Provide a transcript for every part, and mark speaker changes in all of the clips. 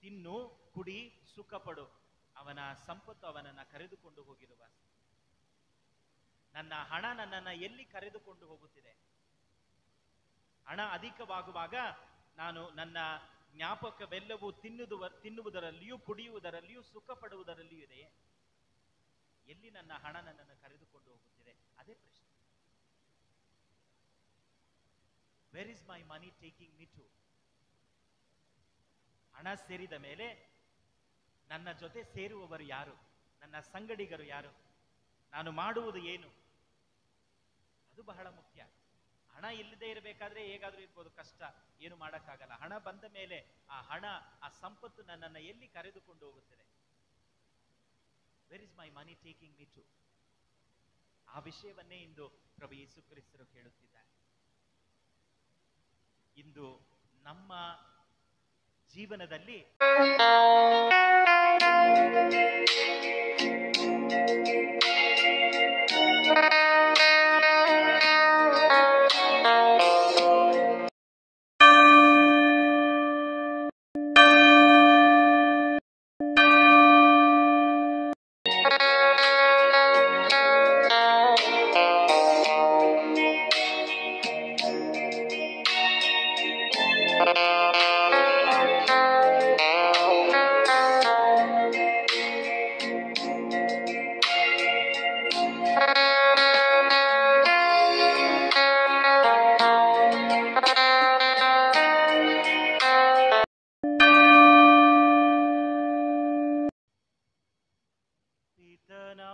Speaker 1: ತಿನ್ನು, ಕುಡಿ, ಸುಖ ಪಡು. ಅವನ ಸಂಪತ್ತು ಅವನನ್ನ ಕರೆದುಕೊಂಡು ಹೋಗಿರುವ. ನನ್ನ ಹಣ ನನ್ನನ್ನ ಎಲ್ಲಿ ಕರೆದುಕೊಂಡು ಹೋಗುತ್ತಿದೆ? ಹಣ ಅಧಿಕವಾಗುವಾಗ ನಾನು ನನ್ನ ಜ್ಞಾಪಕವೆಲ್ಲವೂ ತಿನ್ನುವುದರಲ್ಲಿಯೂ ಕುಡಿಯುವುದರಲ್ಲಿಯೂ ಸುಖ ಪಡುವುದರಲ್ಲಿಯೂ ಇದೆಯೇ? ಎಲ್ಲಿ ನನ್ನ ಹಣ ನನ್ನನ್ನು ಕರೆದುಕೊಂಡು ಹೋಗುತ್ತಿದೆ? ಅದೇ ಪ್ರಶ್ನೆ. Where is my money taking me to? ಹಣ ಸೇರಿದ ಮೇಲೆ ನನ್ನ ಜೊತೆ ಸೇರುವವರು ಯಾರು? ನನ್ನ ಸಂಗಡಿಗರು ಯಾರು? ನಾನು ಮಾಡುವುದು ಏನು? ಅದು ಬಹಳ ಮುಖ್ಯ. ಹಣ ಇಲ್ಲದೆ ಇರಬೇಕಾದ್ರೆ ಹೇಗಾದ್ರೂ ಇರ್ಬೋದು, ಕಷ್ಟ, ಏನು ಮಾಡಕ್ಕಾಗಲ್ಲ. ಹಣ ಬಂದ ಮೇಲೆ ಆ ಹಣ, ಆ ಸಂಪತ್ತು ನನ್ನನ್ನು ಎಲ್ಲಿ ಕರೆದುಕೊಂಡು ಹೋಗುತ್ತದೆ? Where is my money taking me to? ಆ ವಿಷಯವನ್ನೇ ಇಂದು ಪ್ರಭು ಯೇಸು ಕ್ರಿಸ್ತರು ಹೇಳುತ್ತಿದ್ದಾರೆ. ಇಂದು ನಮ್ಮ ಜೀವನದಲ್ಲಿ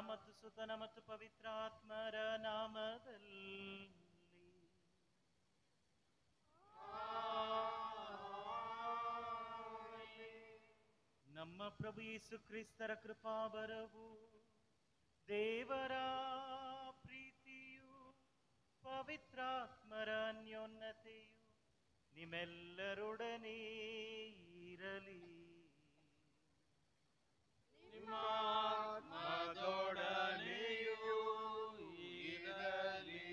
Speaker 1: ಮತ್ತು ಸುತನ ಮತ್ತು ಪವಿತ್ರಾತ್ಮರ ನಾಮದಲ್ಲಿ ನಮ್ಮ ಪ್ರಭು ಯೇಸು ಕ್ರಿಸ್ತರ ಕೃಪಾವರವು, ದೇವರ ಪ್ರೀತಿಯು, ಪವಿತ್ರಾತ್ಮರ ಅನ್ಯೋನ್ಯತೆಯು ನಿಮ್ಮೆಲ್ಲರೊಡನೆ ಇರಲಿ. ನಿಮ್ಮ ಆತ್ಮದೊಡನೆಯೂ ಇರಲಿ.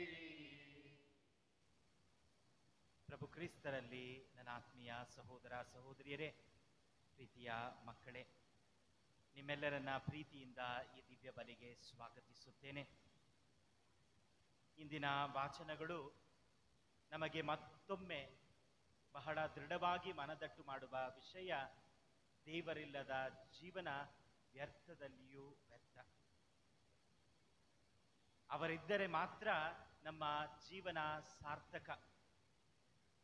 Speaker 1: ಪ್ರಭು ಕ್ರಿಸ್ತರಲ್ಲಿ ನನ್ನ ಆತ್ಮೀಯ ಸಹೋದರ ಸಹೋದರಿಯರೇ, ಪ್ರೀತಿಯ ಮಕ್ಕಳೇ, ನಿಮ್ಮೆಲ್ಲರನ್ನ ಪ್ರೀತಿಯಿಂದ ಈ ದಿವ್ಯ ಬಲಿಗೆ ಸ್ವಾಗತಿಸುತ್ತೇನೆ. ಇಂದಿನ ವಾಚನಗಳು ನಮಗೆ ಮತ್ತೊಮ್ಮೆ ಬಹಳ ದೃಢವಾಗಿ ಮನದಟ್ಟು ಮಾಡುವ ವಿಷಯ, ದೇವರಿಲ್ಲದ ಜೀವನ ವ್ಯರ್ಥದಲ್ಲಿಯೂ ವ್ಯರ್ಥ. ಅವರಿದ್ದರೆ ಮಾತ್ರ ನಮ್ಮ ಜೀವನ ಸಾರ್ಥಕ.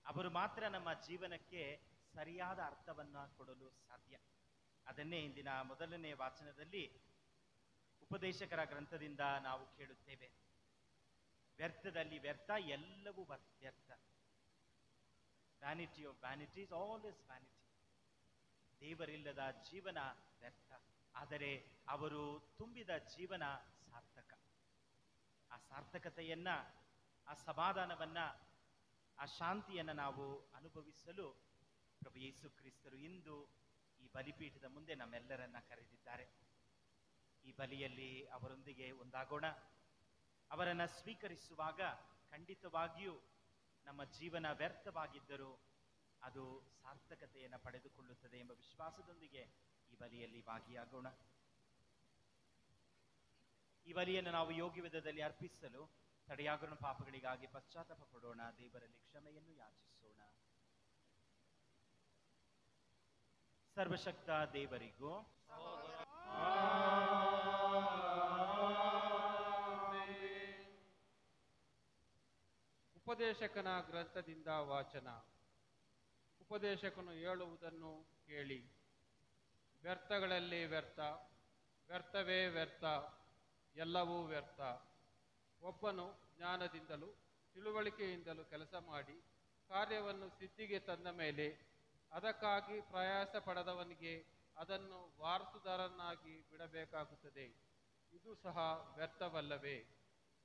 Speaker 1: ಅವರು ಮಾತ್ರ ನಮ್ಮ ಜೀವನಕ್ಕೆ ಸರಿಯಾದ ಅರ್ಥವನ್ನ ಕೊಡಲು ಸಾಧ್ಯ. ಅದನ್ನೇ ಇಂದಿನ ಮೊದಲನೇ ವಾಚನದಲ್ಲಿ ಉಪದೇಶಕರ ಗ್ರಂಥದಿಂದ ನಾವು ಕೇಳುತ್ತೇವೆ. ವ್ಯರ್ಥದಲ್ಲಿ ವ್ಯರ್ಥ, ಎಲ್ಲವೂ ವ್ಯರ್ಥ. Vanity of vanities, all is vanity. ದೇವರಿಲ್ಲದ ಜೀವನ ವ್ಯರ್ಥ, ಆದರೆ ಅವರು ತುಂಬಿದ ಜೀವನ ಸಾರ್ಥಕ. ಆ ಸಾರ್ಥಕತೆಯನ್ನ, ಆ ಸಮಾಧಾನವನ್ನ, ಆ ಶಾಂತಿಯನ್ನ ನಾವು ಅನುಭವಿಸಲು ಪ್ರಭು ಯೇಸು ಕ್ರಿಸ್ತರು ಇಂದು ಈ ಬಲಿಪೀಠದ ಮುಂದೆ ನಮ್ಮೆಲ್ಲರನ್ನ ಕರೆದಿದ್ದಾರೆ. ಈ ಬಲಿಯಲ್ಲಿ ಅವರೊಂದಿಗೆ ಒಂದಾಗೋಣ. ಅವರನ್ನ ಸ್ವೀಕರಿಸುವಾಗ ಖಂಡಿತವಾಗಿಯೂ ನಮ್ಮ ಜೀವನ ವ್ಯರ್ಥವಾಗಿದ್ದರೂ ಅದು ಸಾರ್ಥಕತೆಯನ್ನು ಪಡೆದುಕೊಳ್ಳುತ್ತದೆ ಎಂಬ ವಿಶ್ವಾಸದೊಂದಿಗೆ ಈ ಬಲಿಯಲ್ಲಿ ಭಾಗಿಯಾಗೋಣ. ಈ ಬಲಿಯನ್ನು ನಾವು ಯೋಗ್ಯ ವಿಧದಲ್ಲಿ ಅರ್ಪಿಸಲು ತಡೆಯಾಗಿರುವ ಪಾಪಗಳಿಗಾಗಿ ಪಶ್ಚಾತ್ತಾಪ ಪಡೋಣ. ದೇವರಲ್ಲಿ ಕ್ಷಮೆಯನ್ನು ಯಾಚಿಸೋಣ. ಸರ್ವಶಕ್ತ ದೇವರಿಗೂ
Speaker 2: ಉಪದೇಶಕನ ಗ್ರಂಥದಿಂದ ವಾಚನ. ಉಪದೇಶಕನು ಹೇಳುವುದನ್ನು ಕೇಳಿ. ವ್ಯರ್ಥಗಳಲ್ಲಿ ವ್ಯರ್ಥ, ವ್ಯರ್ಥವೇ ವ್ಯರ್ಥ, ಎಲ್ಲವೂ ವ್ಯರ್ಥ. ಒಬ್ಬನು ಜ್ಞಾನದಿಂದಲೂ ತಿಳುವಳಿಕೆಯಿಂದಲೂ ಕೆಲಸ ಮಾಡಿ ಕಾರ್ಯವನ್ನು ಸಿದ್ಧಿಗೆ ತಂದ ಮೇಲೆ ಅದಕ್ಕಾಗಿ ಪ್ರಯಾಸ ಪಡೆದವನಿಗೆ ಅದನ್ನು ವಾರಸುದಾರನಾಗಿ ಬಿಡಬೇಕಾಗುತ್ತದೆ. ಇದು ಸಹ ವ್ಯರ್ಥವಲ್ಲವೇ?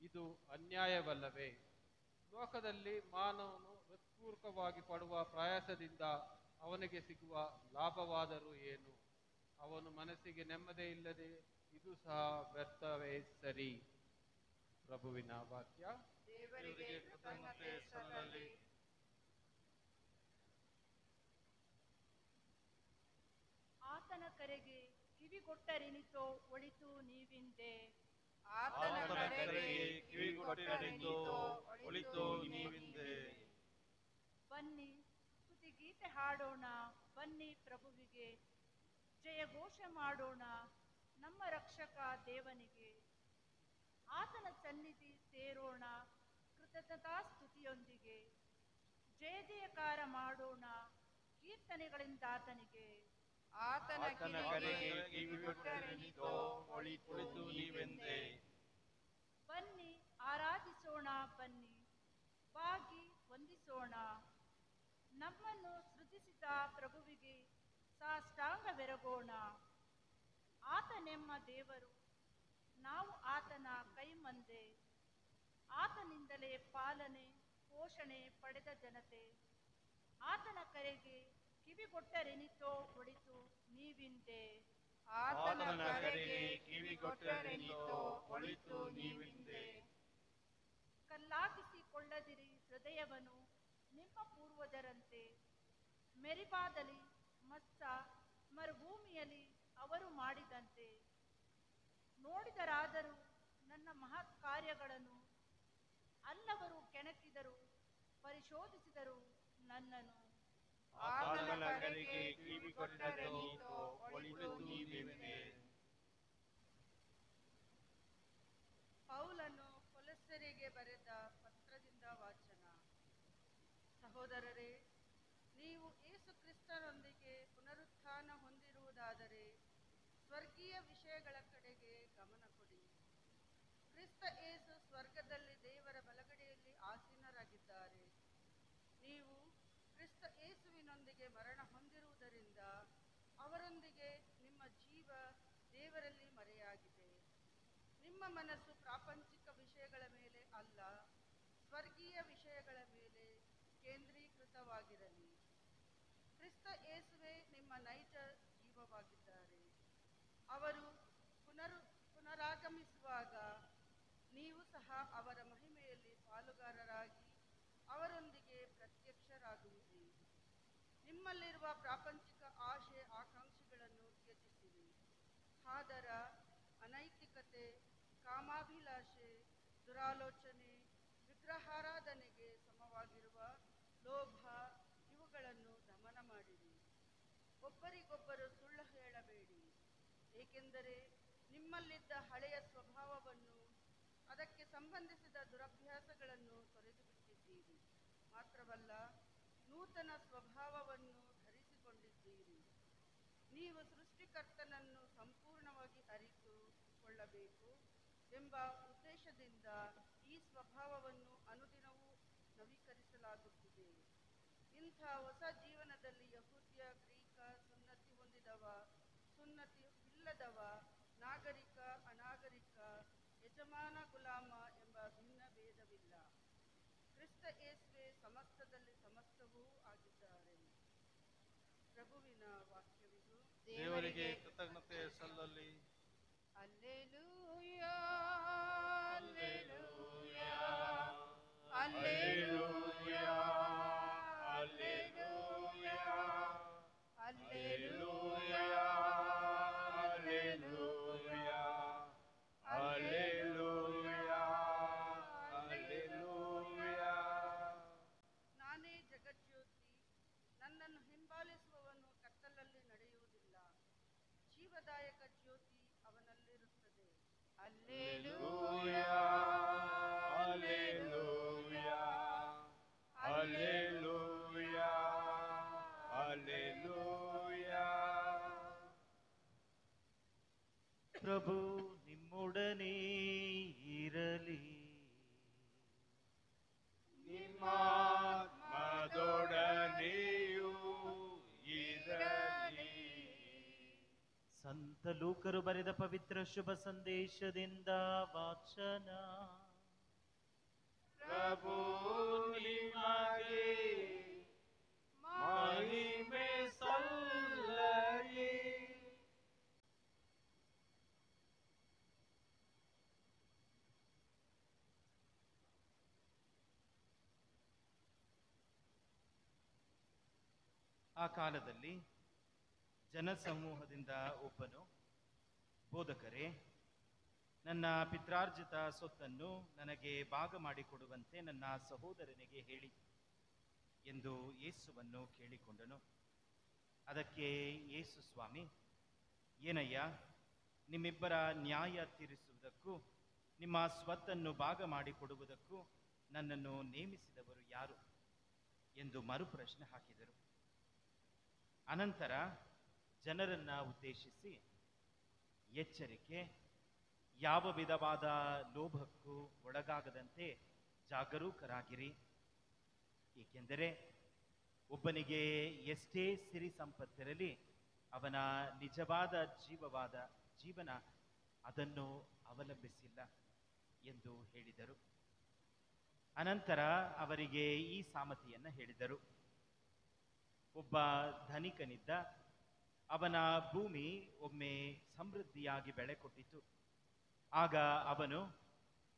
Speaker 2: ಇದು ಅನ್ಯಾಯವಲ್ಲವೇ? ಲೋಕದಲ್ಲಿ ಮಾನವನು ಹೃತ್ಪೂರ್ವಕವಾಗಿ ಪಡುವ ಪ್ರಯಾಸದಿಂದ ಅವನಿಗೆ ಸಿಗುವ ಲಾಭವಾದರೂ ಏನು? ಅವನು ಮನಸ್ಸಿಗೆ ನೆಮ್ಮದಿ ಇಲ್ಲದೆ ಇದು ಸಹ ವ್ಯರ್ಥವೇ ಸರಿ. ಪ್ರಭುವಿನ ವಾಕ್ಯ. ದೇವರಿಗೆ ಕೃತಜ್ಞತೆ ಸಲ್ಲಲಿ.
Speaker 3: ಕರೆಗೆ ಕಿವಿಗೊಟ್ಟರೆನಿತೋ ಒಳಿತು ನೀವಿಂದೆ.
Speaker 4: ಆತನ ಕರೆಗೆ ಕಿವಿಗೊಟ್ಟರೆನಿತೋ ಒಳಿತು ನೀವಿಂದೆ.
Speaker 3: ಬನ್ನಿ ಸ್ತುತಿಗೀತೆ ಹಾಡೋಣ, ಬನ್ನಿ ಪ್ರಭುವಿಗೆ ಜಯಘೋಷ ಮಾಡೋಣ ನಮ್ಮ ರಕ್ಷಕ ದೇವನಿಗೆ. ಆತನ ಸನ್ನಿಧಿ ಸೇರೋಣ ಕೃತಜ್ಞತಾ ಸ್ತುತಿಯೊಂದಿಗೆ. ಜಯ ಜಯಕಾರ ಮಾಡೋಣ ಕೀರ್ತನೆಗಳಿಂದಾತನಿಗೆ.
Speaker 4: ಆತನ ಕರೆಗೆ ಕಿವಿಗೊಟ್ಟರೆನಿತೋ ಒಳಿತು ನೀವೆಂದೆ.
Speaker 3: ಬನ್ನಿ ಆರಾಧಿಸೋಣ, ಬನ್ನಿ ಬಾಗಿ ವಂದಿಸೋಣ. ನಮ್ಮನ್ನು ಸೃಜಿಸಿದ ಪ್ರಭುವಿಗೆ ಸಾಷ್ಟಾಂಗವೆರಗೋಣ. ಆತನೆಮ್ಮ ದೇವರು, ನಾವು ಆತನ ಕೈಮಂದೆ. ಆತನಿಂದಲೇ ಪಾಲನೆ ಪೋಷಣೆ ಪಡೆದ ಜನತೆ. ಆತನ ಕರೆಗೆ ಕಿವಿಗೊಟ್ಟರೆನಿತೋ ಒಳಿತು ನೀವಿಂದೆ.
Speaker 4: ಆತನ ಕರೆಗೆ ಕಿವಿಗೊಟ್ಟರೆನಿತೋ ಒಳಿತು ನೀವಿಂದೆ.
Speaker 3: ಕಲ್ಲಾಗಿಸಿಕೊಳ್ಳದಿರಿ ಹೃದಯವನ್ನು ನಿಮ್ಮ ಪೂರ್ವಜರಂತೆ. ಮೆರಿಬಾದಲ್ಲಿ ಮಸ್ಸ ಮರುಭೂಮಿಯಲ್ಲಿ ಅವರು ಮಾಡಿದಂತೆ. ನೋಡಿದರಾದರೂ ನನ್ನ ಮಹತ್ ಕಾರ್ಯಗಳನ್ನು, ಅಲ್ಲವರು ಕೆಣಕಿದರು ಪರಿಶೋಧಿಸಿದರು ನನ್ನನ್ನು.
Speaker 4: ಆತನ ಕರೆಗೆ ಕಿವಿಗೊಟ್ಟರೆನಿತೋ ಒಳಿತು ನೀವೆಂದೆ.
Speaker 5: ಪೌಲನು ಕೊಲೊಸ್ಸೆರಿಗೆ ಬರೆದ ಪತ್ರದಿಂದ ವಾಚನ. ಸಹೋದರರೇ, ನೀವು ಯೇಸು ಕ್ರಿಸ್ತನೊಂದಿಗೆ ಪುನರುತ್ಥಾನ ಹೊಂದಿರುವುದಾದರೆ ಸ್ವರ್ಗೀಯ ವಿಷಯಗಳ ಕಡೆಗೆ ಗಮನ ಕೊಡಿ. ಕ್ರಿಸ್ತ ಯೇಸು ಸ್ವರ್ಗದಲ್ಲಿ ದೇವರ ಬಲಗಡೆಯಲ್ಲಿ ಆಸೀನರಾಗಿದ್ದಾರೆ. ನೀವು ಕ್ರಿಸ್ತ ಯೇಸುವಿನೊಂದಿಗೆ ಮರಣ ಹೊಂದಿರುವುದರಿಂದ ಅವರೊಂದಿಗೆ ನಿಮ್ಮ ಜೀವ ದೇವರಲ್ಲಿ ಮರೆಯಾಗಿದೆ. ನಿಮ್ಮ ಮನಸ್ಸು ಪ್ರಾಪಂಚಿಕ ವಿಷಯಗಳ ಮೇಲೆ ಅಲ್ಲ, ಸ್ವರ್ಗೀಯ ವಿಷಯಗಳ ಮೇಲೆ ಕೇಂದ್ರೀಕೃತವಾಗಿರಲಿ. ಕ್ರಿಸ್ತ ಯೇಸುವೇ ನಿಮ್ಮ ನೈಜ ಜೀವವಾಗಿದ್ದಾರೆ. ಅವರು ಪುನರಾಗಮಿಸುವಾಗ ನೀವು ಸಹ ಅವರ ಮಹಿಮೆಯಲ್ಲಿ ಪಾಲುಗಾರರಾಗಿ ಅವರೊಂದಿಗೆ ಪ್ರತ್ಯಕ್ಷರಾಗುವಿರಿ. ನಿಮ್ಮಲ್ಲಿರುವ ಪ್ರಾಪಂಚಿಕ ಆಶೆ ಆಕಾಂಕ್ಷೆಗಳನ್ನು ತ್ಯಜಿಸಿರಿ. ಆದರ, ಅನೈತಿಕತೆ, ಕಾಮಾಭಿಲಾಷೆ, ದುರಾಲೋಚನೆ, ವಿಗ್ರಹಾರಾಧನೆಗೆ ಸಮವಾಗಿರುವ ಲೋಭ ಇವುಗಳನ್ನು ದಮನ ಮಾಡಿರಿ. ಒಬ್ಬರಿಗೊಬ್ಬರು ಸುಳ್ಳು ಹೇಳಬೇಡಿ, ಏಕೆಂದರೆ ನಿಮ್ಮಲ್ಲಿದ್ದ ಹಳೆಯ ಸ್ವಭಾವವನ್ನು, ಅದಕ್ಕೆ ಸಂಬಂಧಿಸಿದ ದುರಭ್ಯಾಸಗಳನ್ನು ತೊರೆದು ಬಿಟ್ಟಿದ್ದೀರಿ. ಮಾತ್ರವಲ್ಲ, ನೂತನ ಸ್ವಭಾವವನ್ನು ಧರಿಸಿಕೊಂಡಿದ್ದೀರಿ. ನೀವು ಸೃಷ್ಟಿಕರ್ತನನ್ನು ಸಂಪೂರ್ಣವಾಗಿ ಅರಿತುಕೊಳ್ಳಬೇಕು ಎಂಬ ಉದ್ದೇಶದಿಂದ ಈ ಸ್ವಭಾವವನ್ನು ಅನುದಿನವೂ ನವೀಕರಿಸಲಾಗುತ್ತಿದೆ. ಇಂಥ ಹೊಸ ಜೀವನದಲ್ಲಿ ಯಹೂದ್ಯ, ಗ್ರೀಕ, ಸುನ್ನತಿ ಹೊಂದಿದವ, ಸುನ್ನತಿ ಇಲ್ಲದವ, ನಾಗರಿಕ, ಅನಾಗರಿಕ, ಯಜಮಾನ, ಗುಲಾಮ ಎಂಬ ಭಿನ್ನ ಭೇದವಿಲ್ಲ. ಕ್ರಿಸ್ತ ಯೇಸುವೇ ಸಮಸ್ತದಲ್ಲಿ ಸಮಸ್ತವೂ ಆಗಿದ್ದಾರೆ. ಪ್ರಭುವಿನ ವಾಕ್ಯವಿದು.
Speaker 4: ದೇವರಿಗೆ ಕೃತಜ್ಞತೆ ಸಲ್ಲಲಿ.
Speaker 5: Hallelujah, hallelujah, hallelujah, hallelujah, hallelujah, hallelujah, hallelujah, hallelujah. ನಾನೇ ಜಗಜ್ಯೋತಿ. ನನ್ನನ್ನು ಹಿಂಬಾಲಿಸುವವನು ಕತ್ತಲಲ್ಲಿ ನಡೆಯುವುದಿಲ್ಲ, ಜೀವದಾಯಕ ಜ್ಯೋತಿ ಅವನಲ್ಲಿರುತ್ತದೆ.
Speaker 4: Hallelujah, hallelujah, hallelujah, hallelujah.
Speaker 1: ಪ್ರಭು ನಿಮ್ಮೊಡನೆ ಇರಲಿ.
Speaker 4: ನಿಮ್ಮಾತ್ಮದೊಡನೆಯೂ ಇರಲಿ.
Speaker 1: ಸಂತ ಲೂಕರು ಬರೆದ ಪವಿತ್ರ ಶುಭ ಸಂದೇಶದಿಂದ ವಾಚನ.
Speaker 4: ಪ್ರಭು ನಿಮಗೆ ಮಹಿಮೆ ಸಲ್ಲಲಿ.
Speaker 1: ಆ ಕಾಲದಲ್ಲಿ ಜನಸಮೂಹದಿಂದ ಒಬ್ಬನು, ಬೋಧಕರೇ, ನನ್ನ ಪಿತ್ರಾರ್ಜಿತ ಸೊತ್ತನ್ನು ನನಗೆ ಭಾಗ ಮಾಡಿಕೊಡುವಂತೆ ನನ್ನ ಸಹೋದರನಿಗೆ ಹೇಳಿ ಎಂದು ಯೇಸುವನ್ನು ಕೇಳಿಕೊಂಡನು. ಅದಕ್ಕೆ ಯೇಸು, ಸ್ವಾಮಿ, ಏನಯ್ಯ, ನಿಮ್ಮಿಬ್ಬರ ನ್ಯಾಯ ತೀರಿಸುವುದಕ್ಕೂ ನಿಮ್ಮ ಸ್ವತ್ತನ್ನು ಭಾಗ ಮಾಡಿಕೊಡುವುದಕ್ಕೂ ನನ್ನನ್ನು ನೇಮಿಸಿದವರು ಯಾರು ಎಂದು ಮರುಪ್ರಶ್ನೆ ಹಾಕಿದರು. ಅನಂತರ ಜನರನ್ನ ಉದ್ದೇಶಿಸಿ, ಎಚ್ಚರಿಕೆ, ಯಾವ ವಿಧವಾದ ಲೋಭಕ್ಕೂ ಒಳಗಾಗದಂತೆ ಜಾಗರೂಕರಾಗಿರಿ. ಏಕೆಂದರೆ ಒಬ್ಬನಿಗೆ ಎಷ್ಟೇ ಸಿರಿ ಸಂಪತ್ತಿರಲಿ, ಅವನ ನಿಜವಾದ ಜೀವನ ಅದನ್ನು ಅವಲಂಬಿಸಿಲ್ಲ ಎಂದು ಹೇಳಿದರು. ಅನಂತರ ಅವರಿಗೆ ಈ ಸಾಮತಿಯನ್ನು ಹೇಳಿದರು. ಒಬ್ಬ ಧನಿಕನಿದ್ದ. ಅವನ ಭೂಮಿ ಒಮ್ಮೆ ಸಮೃದ್ಧಿಯಾಗಿ ಬೆಳೆ ಕೊಟ್ಟಿತು. ಆಗ ಅವನು,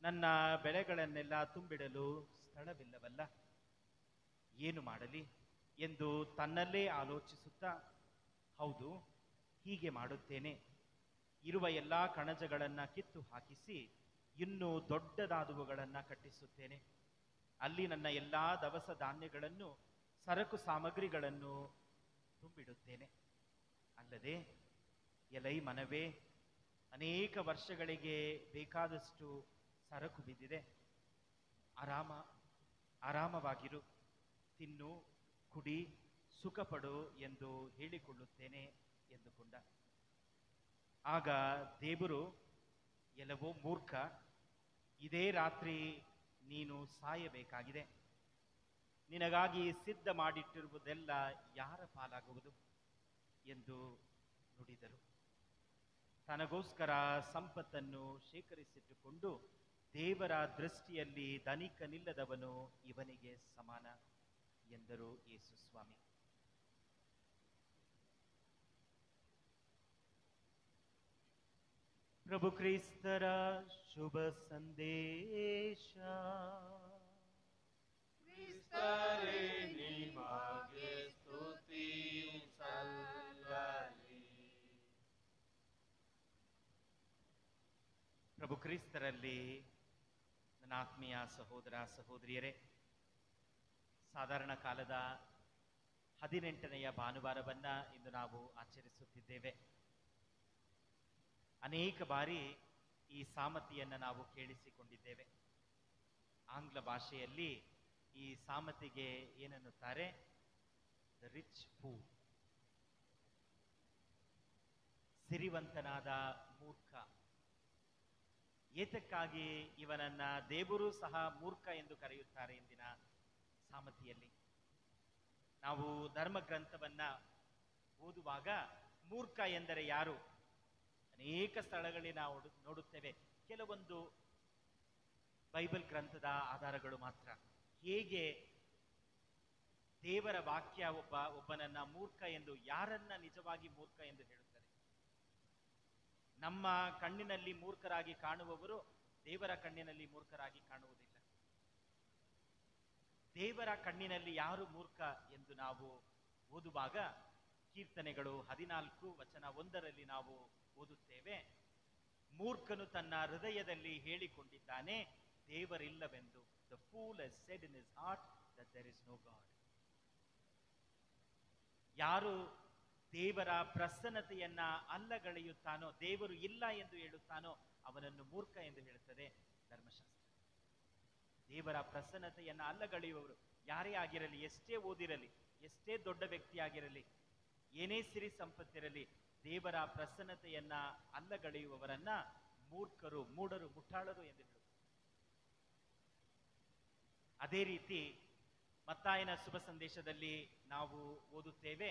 Speaker 1: ನನ್ನ ಬೆಳೆಗಳನ್ನೆಲ್ಲ ತುಂಬಿಡಲು ಸ್ಥಳವಿಲ್ಲವಲ್ಲ, ಏನು ಮಾಡಲಿ ಎಂದು ತನ್ನಲ್ಲೇ ಆಲೋಚಿಸುತ್ತಾ, ಹೌದು, ಹೀಗೆ ಮಾಡುತ್ತೇನೆ, ಇರುವ ಎಲ್ಲ ಕಣಜಗಳನ್ನು ಕಿತ್ತು ಹಾಕಿಸಿ ಇನ್ನೂ ದೊಡ್ಡದಾದವುಗಳನ್ನು ಕಟ್ಟಿಸುತ್ತೇನೆ. ಅಲ್ಲಿ ನನ್ನ ಎಲ್ಲ ದವಸ ಧಾನ್ಯಗಳನ್ನು, ಸರಕು ಸಾಮಗ್ರಿಗಳನ್ನು ತುಂಬಿಡುತ್ತೇನೆ. ಅಲ್ಲದೆ ಎಲೈ ಮನವೇ, ಅನೇಕ ವರ್ಷಗಳಿಗೆ ಬೇಕಾದಷ್ಟು ಸರಕು ಬಿದ್ದಿದೆ. ಆರಾಮವಾಗಿರು, ತಿನ್ನು, ಕುಡಿ, ಸುಖಪಡು ಎಂದು ಹೇಳಿಕೊಳ್ಳುತ್ತೇನೆ ಎಂದುಕೊಂಡ. ಆಗ ದೇವರು, ಎಲ್ಲವೋ ಮೂರ್ಖ, ಇದೇ ರಾತ್ರಿ ನೀನು ಸಾಯಬೇಕಾಗಿದೆ. ನಿನಗಾಗಿ ಸಿದ್ಧ ಮಾಡಿಟ್ಟಿರುವುದೆಲ್ಲ ಯಾರ ಪಾಲಾಗುವುದು ಎಂದು ನುಡಿದರು. ತನಗೋಸ್ಕರ ಸಂಪತ್ತನ್ನು ಶೇಖರಿಸಿಟ್ಟುಕೊಂಡು ದೇವರ ದೃಷ್ಟಿಯಲ್ಲಿ ಧನಿಕನಿಲ್ಲದವನು ಇವನಿಗೆ ಸಮಾನ ಎಂದರು ಯೇಸು ಸ್ವಾಮಿ. ಪ್ರಭು ಕ್ರಿಸ್ತರ ಶುಭ ಸಂದೇಶ.
Speaker 4: ಕ್ರಿಸ್ತರೇ ನಿಮಗೆ ಸ್ತುತಿ ಸಲ್ಲಲಿ.
Speaker 1: ಪ್ರಭು ಕ್ರಿಸ್ತರಲ್ಲಿ ನನ್ನ ಆತ್ಮೀಯ ಸಹೋದರ ಸಹೋದರಿಯರೇ, ಸಾಧಾರಣ ಕಾಲದ 18ನೆಯ ಭಾನುವಾರವನ್ನ ಇಂದು ನಾವು ಆಚರಿಸುತ್ತಿದ್ದೇವೆ. ಅನೇಕ ಬಾರಿ ಈ ಸಾಮತಿಯನ್ನು ನಾವು ಕೇಳಿಸಿಕೊಂಡಿದ್ದೇವೆ. ಆಂಗ್ಲ ಭಾಷೆಯಲ್ಲಿ ಈ ಸಾಮತಿಗೆ ಏನನ್ನುತ್ತಾರೆ? ದ ರಿಚ್ ಫೂಲ್, ಸಿರಿವಂತನಾದ ಮೂರ್ಖ. ಏತಕ್ಕಾಗಿ ಇವನನ್ನ ದೇವರು ಸಹ ಮೂರ್ಖ ಎಂದು ಕರೆಯುತ್ತಾರೆ ಇಂದಿನ ಸಾಮತಿಯಲ್ಲಿ? ನಾವು ಧರ್ಮ ಗ್ರಂಥವನ್ನ ಓದುವಾಗ ಮೂರ್ಖ ಎಂದರೆ ಯಾರು? ಅನೇಕ ಸ್ಥಳಗಳಲ್ಲಿ ನಾವು ನೋಡುತ್ತೇವೆ. ಕೆಲವೊಂದು ಬೈಬಲ್ ಗ್ರಂಥದ ಆಧಾರಗಳು ಮಾತ್ರ. ಹೇಗೆ ದೇವರ ವಾಕ್ಯ ಒಬ್ಬನನ್ನ ಮೂರ್ಖ ಎಂದು, ಯಾರನ್ನ ನಿಜವಾಗಿ ಮೂರ್ಖ ಎಂದು ಹೇಳುತ್ತದೆ? ನಮ್ಮ ಕಣ್ಣಿನಲ್ಲಿ ಮೂರ್ಖರಾಗಿ ಕಾಣುವವರು ದೇವರ ಕಣ್ಣಿನಲ್ಲಿ ಮೂರ್ಖರಾಗಿ ಕಾಣುವುದಿಲ್ಲ. ದೇವರ ಕಣ್ಣಿನಲ್ಲಿ ಯಾರು ಮೂರ್ಖ ಎಂದು ನಾವು ಓದುವಾಗ ಕೀರ್ತನೆಗಳು 14:1 ನಾವು ಓದುತ್ತೇವೆ. ಮೂರ್ಖನು ತನ್ನ ಹೃದಯದಲ್ಲಿ ಹೇಳಿಕೊಂಡಿದ್ದಾನೆ, ದೇವರಿಲ್ಲವೆಂದು. The fool has said in his heart that there is no God. ಯಾರು ದೇವರ ಪ್ರಸನ್ನತೆಯನ್ನ ಅಲ್ಲಗಳೆಯುತ್ತಾನೋ, ದೇವರು ಇಲ್ಲ ಎಂದು ಹೇಳುತ್ತಾನೋ, ಅವನನ್ನು ಮೂರ್ಖ ಎಂದು ಹೇಳುತ್ತದೆ ಧರ್ಮಶಾಸ್ತ್ರ. ದೇವರ ಪ್ರಸನ್ನತೆಯನ್ನ ಅಲ್ಲಗಳೆಯುವವರು ಯಾರೇ ಆಗಿರಲಿ, ಎಷ್ಟೇ ಓದಿರಲಿ, ಎಷ್ಟೇ ದೊಡ್ಡ ವ್ಯಕ್ತಿಯಾಗಿರಲಿ, ಏನೇ ಸಿರಿ ಸಂಪತ್ತಿರಲಿ, ದೇವರ ಪ್ರಸನ್ನತೆಯನ್ನ ಅಲ್ಲಗಳೆಯುವವರನ್ನ ಮೂರ್ಖರು, ಮೂಢರು, ಮುಠಾಳರು ಎಂದು ಹೇಳುತ್ತಾರೆ. ಅದೇ ರೀತಿ ಮತ್ತಾಯನ ಶುಭ ಸಂದೇಶದಲ್ಲಿ ನಾವು ಓದುತ್ತೇವೆ,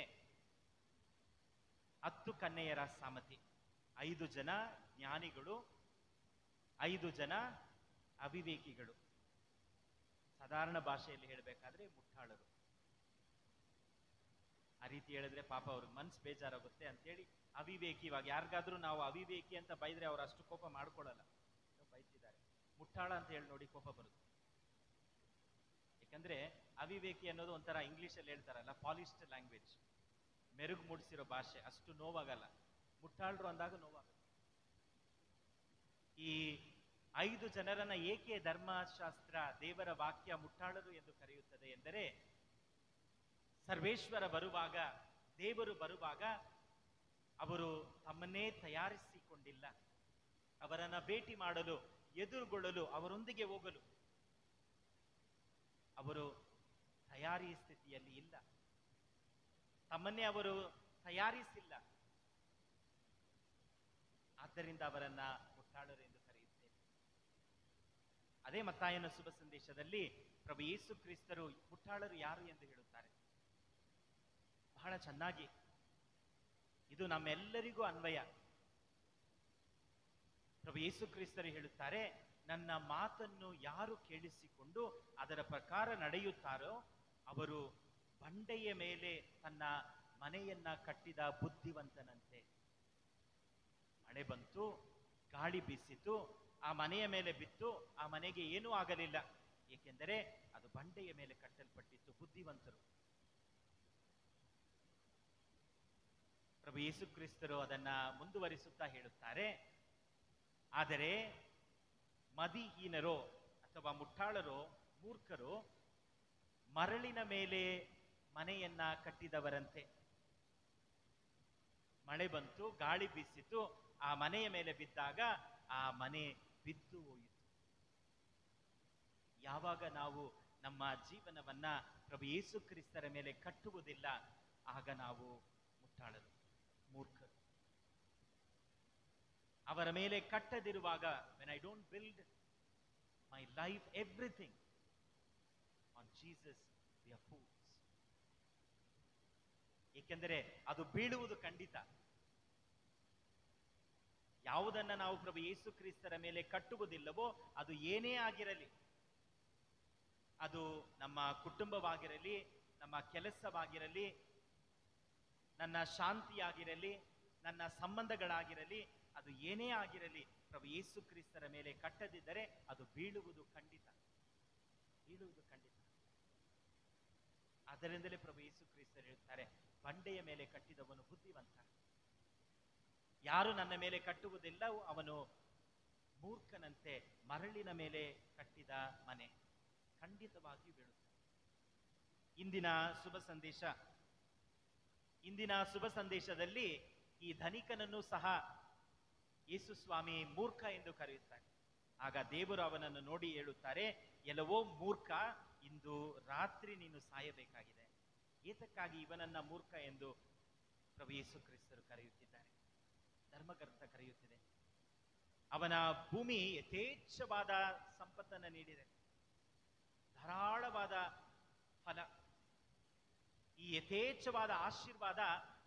Speaker 1: 10 ಕನ್ಯೆಯರ ಸಾಮತಿ. 5 ಜನ ಜ್ಞಾನಿಗಳು, 5 ಜನ ಅವಿವೇಕಿಗಳು. ಸಾಧಾರಣ ಭಾಷೆಯಲ್ಲಿ ಹೇಳಬೇಕಾದ್ರೆ ಮುಠಾಳರು. ಆ ರೀತಿ ಹೇಳಿದ್ರೆ ಪಾಪ ಅವ್ರಿಗೆ ಮನ್ಸು ಬೇಜಾರಾಗುತ್ತೆ ಅಂತೇಳಿ ಅವಿವೇಕಿ. ಇವಾಗ ಯಾರಿಗಾದ್ರೂ ನಾವು ಅವಿವೇಕಿ ಅಂತ ಬೈದ್ರೆ ಅವ್ರು ಅಷ್ಟು ಕೋಪ ಮಾಡ್ಕೊಳ್ಳಲ್ಲ, ಬೈತಿದ್ದಾರೆ. ಮುಠಾಳ ಅಂತ ಹೇಳಿ ನೋಡಿ, ಕೋಪ ಬರುತ್ತೆ. ಯಾಕಂದ್ರೆ ಅವಿವೇಕಿ ಅನ್ನೋದು ಒಂಥರ ಇಂಗ್ಲಿಷ್ ಅಲ್ಲಿ ಹೇಳ್ತಾರಲ್ಲ, ಪಾಲಿಶ್ಡ್ ಲ್ಯಾಂಗ್ವೇಜ್. ಮೆರುಗು ಮೂಡಿಸಿರೋ ಭಾಷೆ, ಅಷ್ಟು ನೋವಾಗಲ್ಲ. ಮುಟ್ಟಾಳರು ಅಂದಾಗ ನೋವಾಗಲ್ಲ. ಈ 5 ಜನರನ್ನ ಏಕೆ ಧರ್ಮಶಾಸ್ತ್ರ, ದೇವರ ವಾಕ್ಯ ಮುಟ್ಟಾಳರು ಎಂದು ಕರೆಯುತ್ತದೆ ಎಂದರೆ, ಸರ್ವೇಶ್ವರ ಬರುವಾಗ, ದೇವರು ಬರುವಾಗ ಅವರು ತಮ್ಮನ್ನೇ ತಯಾರಿಸಿಕೊಂಡಿಲ್ಲ. ಅವರನ್ನ ಭೇಟಿ ಮಾಡಲು, ಎದುರುಗೊಳ್ಳಲು, ಅವರೊಂದಿಗೆ ಹೋಗಲು ಅವರು ತಯಾರಿ ಸ್ಥಿತಿಯಲ್ಲಿ ಇಲ್ಲ. ತಮ್ಮನ್ನೇ ಅವರು ತಯಾರಿಸಿಲ್ಲ. ಆದ್ದರಿಂದ ಅವರನ್ನ ಮುಟ್ಟಾಳರು ಎಂದು ಕರೆಯುತ್ತೇವೆ. ಅದೇ ಮತ್ತಾಯನ ಶುಭ ಸಂದೇಶದಲ್ಲಿ ಪ್ರಭು ಯೇಸು ಕ್ರಿಸ್ತರು ಮುಟ್ಟಾಳರು ಯಾರು ಎಂದು ಹೇಳುತ್ತಾರೆ. ಬಹಳ ಚೆನ್ನಾಗಿ ಇದು ನಮ್ಮೆಲ್ಲರಿಗೂ ಅನ್ವಯ. ಪ್ರಭು ಯೇಸು ಕ್ರಿಸ್ತರು ಹೇಳುತ್ತಾರೆ, ನನ್ನ ಮಾತನ್ನು ಯಾರು ಕೇಳಿಸಿಕೊಂಡು ಅದರ ಪ್ರಕಾರ ನಡೆಯುತ್ತಾರೋ ಅವರು ಬಂಡೆಯ ಮೇಲೆ ತನ್ನ ಮನೆಯನ್ನ ಕಟ್ಟಿದ ಬುದ್ಧಿವಂತನಂತೆ. ಮಳೆ ಬಂತು, ಗಾಳಿ ಬೀಸಿತು, ಆ ಮನೆಯ ಮೇಲೆ ಬಿತ್ತು, ಆ ಮನೆಗೆ ಏನೂ ಆಗಲಿಲ್ಲ, ಏಕೆಂದರೆ ಅದು ಬಂಡೆಯ ಮೇಲೆ ಕಟ್ಟಲ್ಪಟ್ಟಿತ್ತು. ಬುದ್ಧಿವಂತರು. ಪ್ರಭು ಯೇಸು ಕ್ರಿಸ್ತರು ಅದನ್ನ ಮುಂದುವರಿಸುತ್ತಾ ಹೇಳುತ್ತಾರೆ, ಆದರೆ ಮದಿಹೀನರೋ ಅಥವಾ ಮುಟ್ಟಾಳರೋ, ಮೂರ್ಖರೋ ಮರಳಿನ ಮೇಲೆ ಮನೆಯನ್ನ ಕಟ್ಟಿದವರಂತೆ. ಮಳೆ ಬಂತು, ಗಾಳಿ ಬೀಸಿತು, ಆ ಮನೆಯ ಮೇಲೆ ಬಿದ್ದಾಗ ಆ ಮನೆ ಬಿದ್ದು ಹೋಯಿತು. ಯಾವಾಗ ನಾವು ನಮ್ಮ ಜೀವನವನ್ನ ಪ್ರಭು ಯೇಸು ಕ್ರಿಸ್ತರ ಮೇಲೆ ಕಟ್ಟುವುದಿಲ್ಲ, ಆಗ ನಾವು ಮುಟ್ಟಾಳರು, ಮೂರ್ಖರು. ಅವರ ಮೇಲೆ ಕಟ್ಟದಿರುವಾಗ, when I don't build my life, everything on Jesus, we are fools. ಏಕೆಂದರೆ ಅದು ಬೀಳುವುದು ಖಂಡಿತ. ಯಾವುದನ್ನ ನಾವು ಪ್ರಭು ಯೇಸು ಕ್ರಿಸ್ತರ ಮೇಲೆ ಕಟ್ಟುವುದಿಲ್ಲವೋ, ಅದು ಏನೇ ಆಗಿರಲಿ, ಅದು ನಮ್ಮ ಕುಟುಂಬವಾಗಿರಲಿ, ನಮ್ಮ ಕೆಲಸವಾಗಿರಲಿ, ನನ್ನ ಶಾಂತಿಯಾಗಿರಲಿ, ನನ್ನ ಸಂಬಂಧಗಳಾಗಿರಲಿ, ಅದು ಏನೇ ಆಗಿರಲಿ, ಪ್ರಭು ಯೇಸು ಕ್ರಿಸ್ತರ ಮೇಲೆ ಕಟ್ಟದಿದ್ದರೆ ಅದು ಬೀಳುವುದು ಖಂಡಿತ, ಬೀಳುವುದು ಖಂಡಿತ. ಅದರಿಂದಲೇ ಪ್ರಭು ಯೇಸು ಕ್ರಿಸ್ತರು ಹೇಳ್ತಾರೆ, ಬಂಡೆಯ ಮೇಲೆ ಕಟ್ಟಿದವನು ಬುದ್ಧಿವಂತ. ಯಾರು ನನ್ನ ಮೇಲೆ ಕಟ್ಟುವುದಿಲ್ಲ ಅವನು ಮೂರ್ಖನಂತೆ. ಮರಳಿನ ಮೇಲೆ ಕಟ್ಟಿದ ಮನೆ ಖಂಡಿತವಾಗಿಯೂ ಬೀಳುತ್ತದೆ. ಇಂದಿನ ಶುಭ ಸಂದೇಶದಲ್ಲಿ ಈ ಧನಿಕನನ್ನು ಸಹ ಯೇಸು ಸ್ವಾಮಿ ಮೂರ್ಖ ಎಂದು ಕರೆಯುತ್ತಾರೆ. ಆಗ ದೇವರು ಅವನನ್ನು ನೋಡಿ ಹೇಳುತ್ತಾರೆ, ಎಲ್ಲವೋ ಮೂರ್ಖ, ಇಂದು ರಾತ್ರಿ ನೀನು ಸಾಯಬೇಕಾಗಿದೆ. ಏತಕ್ಕಾಗಿ ಇವನನ್ನ ಮೂರ್ಖ ಎಂದು ಪ್ರಭು ಯೇಸು ಕ್ರಿಸ್ತರು ಕರೆಯುತ್ತಿದ್ದಾರೆ, ಧರ್ಮಗ್ರಂಥ ಕರೆಯುತ್ತಿದೆ. ಅವನ ಭೂಮಿ ಯಥೇಚ್ಛವಾದ ಸಂಪತ್ತನ್ನು ನೀಡಿದೆ, ಧಾರಾಳವಾದ ಫಲ. ಈ ಯಥೇಚ್ಛವಾದ ಆಶೀರ್ವಾದ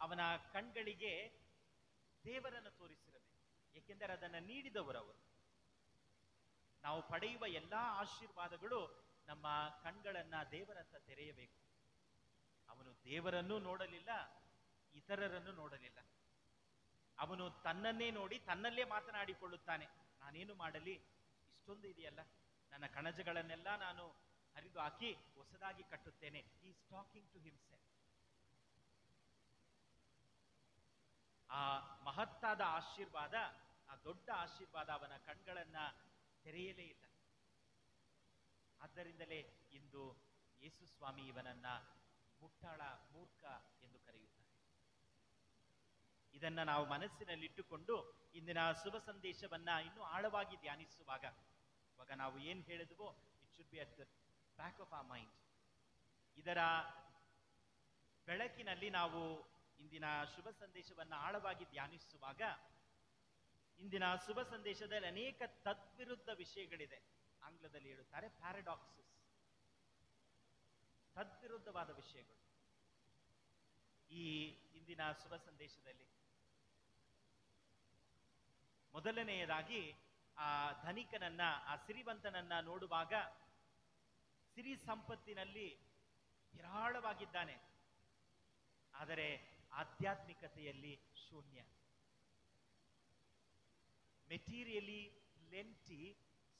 Speaker 1: ಅವನ ಕಣ್ಗಳಿಗೆ ದೇವರನ್ನು ತೋರಿಸಿರಬೇಕು, ಏಕೆಂದರೆ ಅದನ್ನು ನೀಡಿದವರವರು. ನಾವು ಪಡೆಯುವ ಎಲ್ಲಾ ಆಶೀರ್ವಾದಗಳು ನಮ್ಮ ಕಣ್ಗಳನ್ನ ದೇವರತ್ತ ತೆರೆಯಬೇಕು. ಅವನು ದೇವರನ್ನು ನೋಡಲಿಲ್ಲ, ಇತರರನ್ನು ನೋಡಲಿಲ್ಲ. ಅವನು ತನ್ನನ್ನೇ ನೋಡಿ ತನ್ನಲ್ಲೇ ಮಾತನಾಡಿಕೊಳ್ಳುತ್ತಾನೆ, ನಾನೇನು ಮಾಡಲಿ, ಇಷ್ಟೊಂದು ಇದೆಯಲ್ಲ, ನನ್ನ ಕಣಜಗಳನ್ನೆಲ್ಲ ನಾನು ಹರಿದು ಹಾಕಿ ಹೊಸದಾಗಿ ಕಟ್ಟುತ್ತೇನೆ. Is talking to himself. ಆ ಮಹತ್ತಾದ ಆಶೀರ್ವಾದ, ಆ ದೊಡ್ಡ ಆಶೀರ್ವಾದ ಅವನ ಕಣ್ಗಳನ್ನ ತೆರೆಯಲೇ ಇಲ್ಲ. ಆದ್ದರಿಂದಲೇ ಇಂದು ಯೇಸು ಸ್ವಾಮಿ ಇವನನ್ನ ಮುಟ್ಟಾಳ, ಮೂರ್ಖ ಎಂದು ಕರೆಯುತ್ತಾರೆ. ಇದನ್ನ ನಾವು ಮನಸ್ಸಿನಲ್ಲಿಟ್ಟುಕೊಂಡು ಇಂದಿನ ಶುಭ ಸಂದೇಶವನ್ನ ಇನ್ನೂ ಆಳವಾಗಿ ಧ್ಯಾನಿಸುವಾಗ, ಇವಾಗ ನಾವು ಏನ್ ಹೇಳಿದ್ವೋ, it should be at the back of our mind. ಇದರ ಬೆಳಕಿನಲ್ಲಿ ನಾವು ಇಂದಿನ ಶುಭ ಸಂದೇಶವನ್ನ ಆಳವಾಗಿ ಧ್ಯಾನಿಸುವಾಗ, ಇಂದಿನ ಶುಭ ಸಂದೇಶದಲ್ಲಿ ಅನೇಕ ತದ್ವಿರುದ್ಧ ವಿಷಯಗಳಿದೆ. ಆಂಗ್ಲದಲ್ಲಿ ಹೇಳುತ್ತಾರೆ ಪ್ಯಾರಾಡಾಕ್ಸಸ್, ತದ್ವಿರುದ್ಧವಾದ ವಿಷಯಗಳು ಈ ಇಂದಿನ ಶುಭ ಸಂದೇಶದಲ್ಲಿ. ಮೊದಲನೆಯದಾಗಿ, ಆ ಧನಿಕನನ್ನ, ಆ ಸಿರಿವಂತನನ್ನ ನೋಡುವಾಗ ಸಿರಿ ಸಂಪತ್ತಿನಲ್ಲಿ ಹೇರಾಳವಾಗಿದ್ದಾನೆ, ಆದರೆ ಆಧ್ಯಾತ್ಮಿಕತೆಯಲ್ಲಿ ಶೂನ್ಯ. ಮೆಟೀರಿಯಲಿ ಪ್ಲೆಂಟಿ,